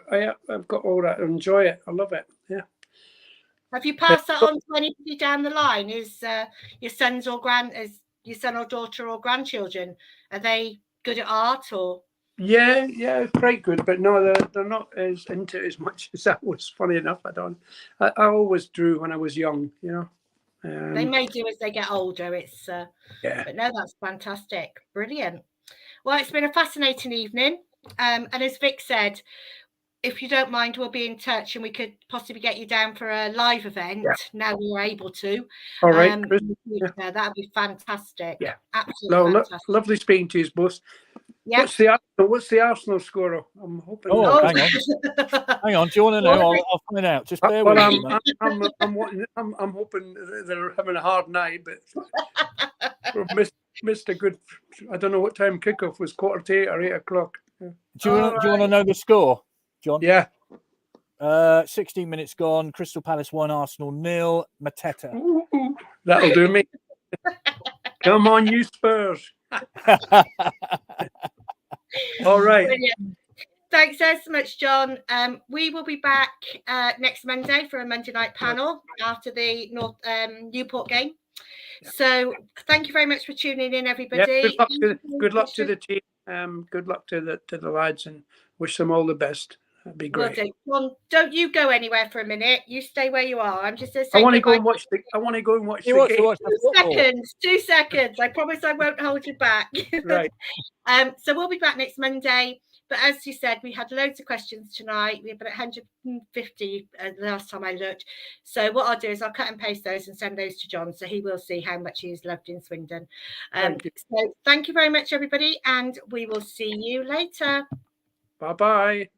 all that. I enjoy it. I love it. Yeah. Have you passed that on to anybody down the line? Is your sons or your son or daughter or grandchildren? Are they good at art or? Yeah, quite good. But no, they're not as into it as much as I was. Funny enough, I always drew when I was young. They may do as they get older. It's but no, that's fantastic, brilliant. Well, it's been a fascinating evening, and as Vic said, if you don't mind, we'll be in touch, and we could possibly get you down for a live event. Now we're able to. All right, that'd be fantastic. Yeah, absolutely fantastic. Lovely speaking to you both. Yeah. What's the Arsenal score? I'm hoping. Oh, hang on. Hang on. Do you want to know? I'll find out. Just bear with me. I'm hoping they're having a hard night, but we've missed a good. I don't know what time kickoff was. 7:45 or 8 o'clock. Yeah. Do you want to know the score, John? Yeah. 16 minutes gone. Crystal Palace 1, Arsenal 0. Mateta. Ooh, that'll do me. Come on, you Spurs. All right. Brilliant. Thanks so much, John. We will be back next Monday for a Monday night panel after the Newport game. So thank you very much for tuning in, everybody. Good luck to the team. Good luck to the lads, and wish them all the best. That'd be Well, great. John, don't you go anywhere for a minute. You stay where you are. I'm just going to say I want to go goodbye. and watch the. I want to go and watch He the wants to game. watch the 2 football. seconds. 2 seconds. I promise I won't hold you back. Right. So we'll be back next Monday. But as you said, we had loads of questions tonight. We have about 150 the last time I looked. So what I'll do is I'll cut and paste those and send those to John, so he will see how much he's loved in Swindon. Thank you. So thank you very much, everybody, and we will see you later. Bye-bye.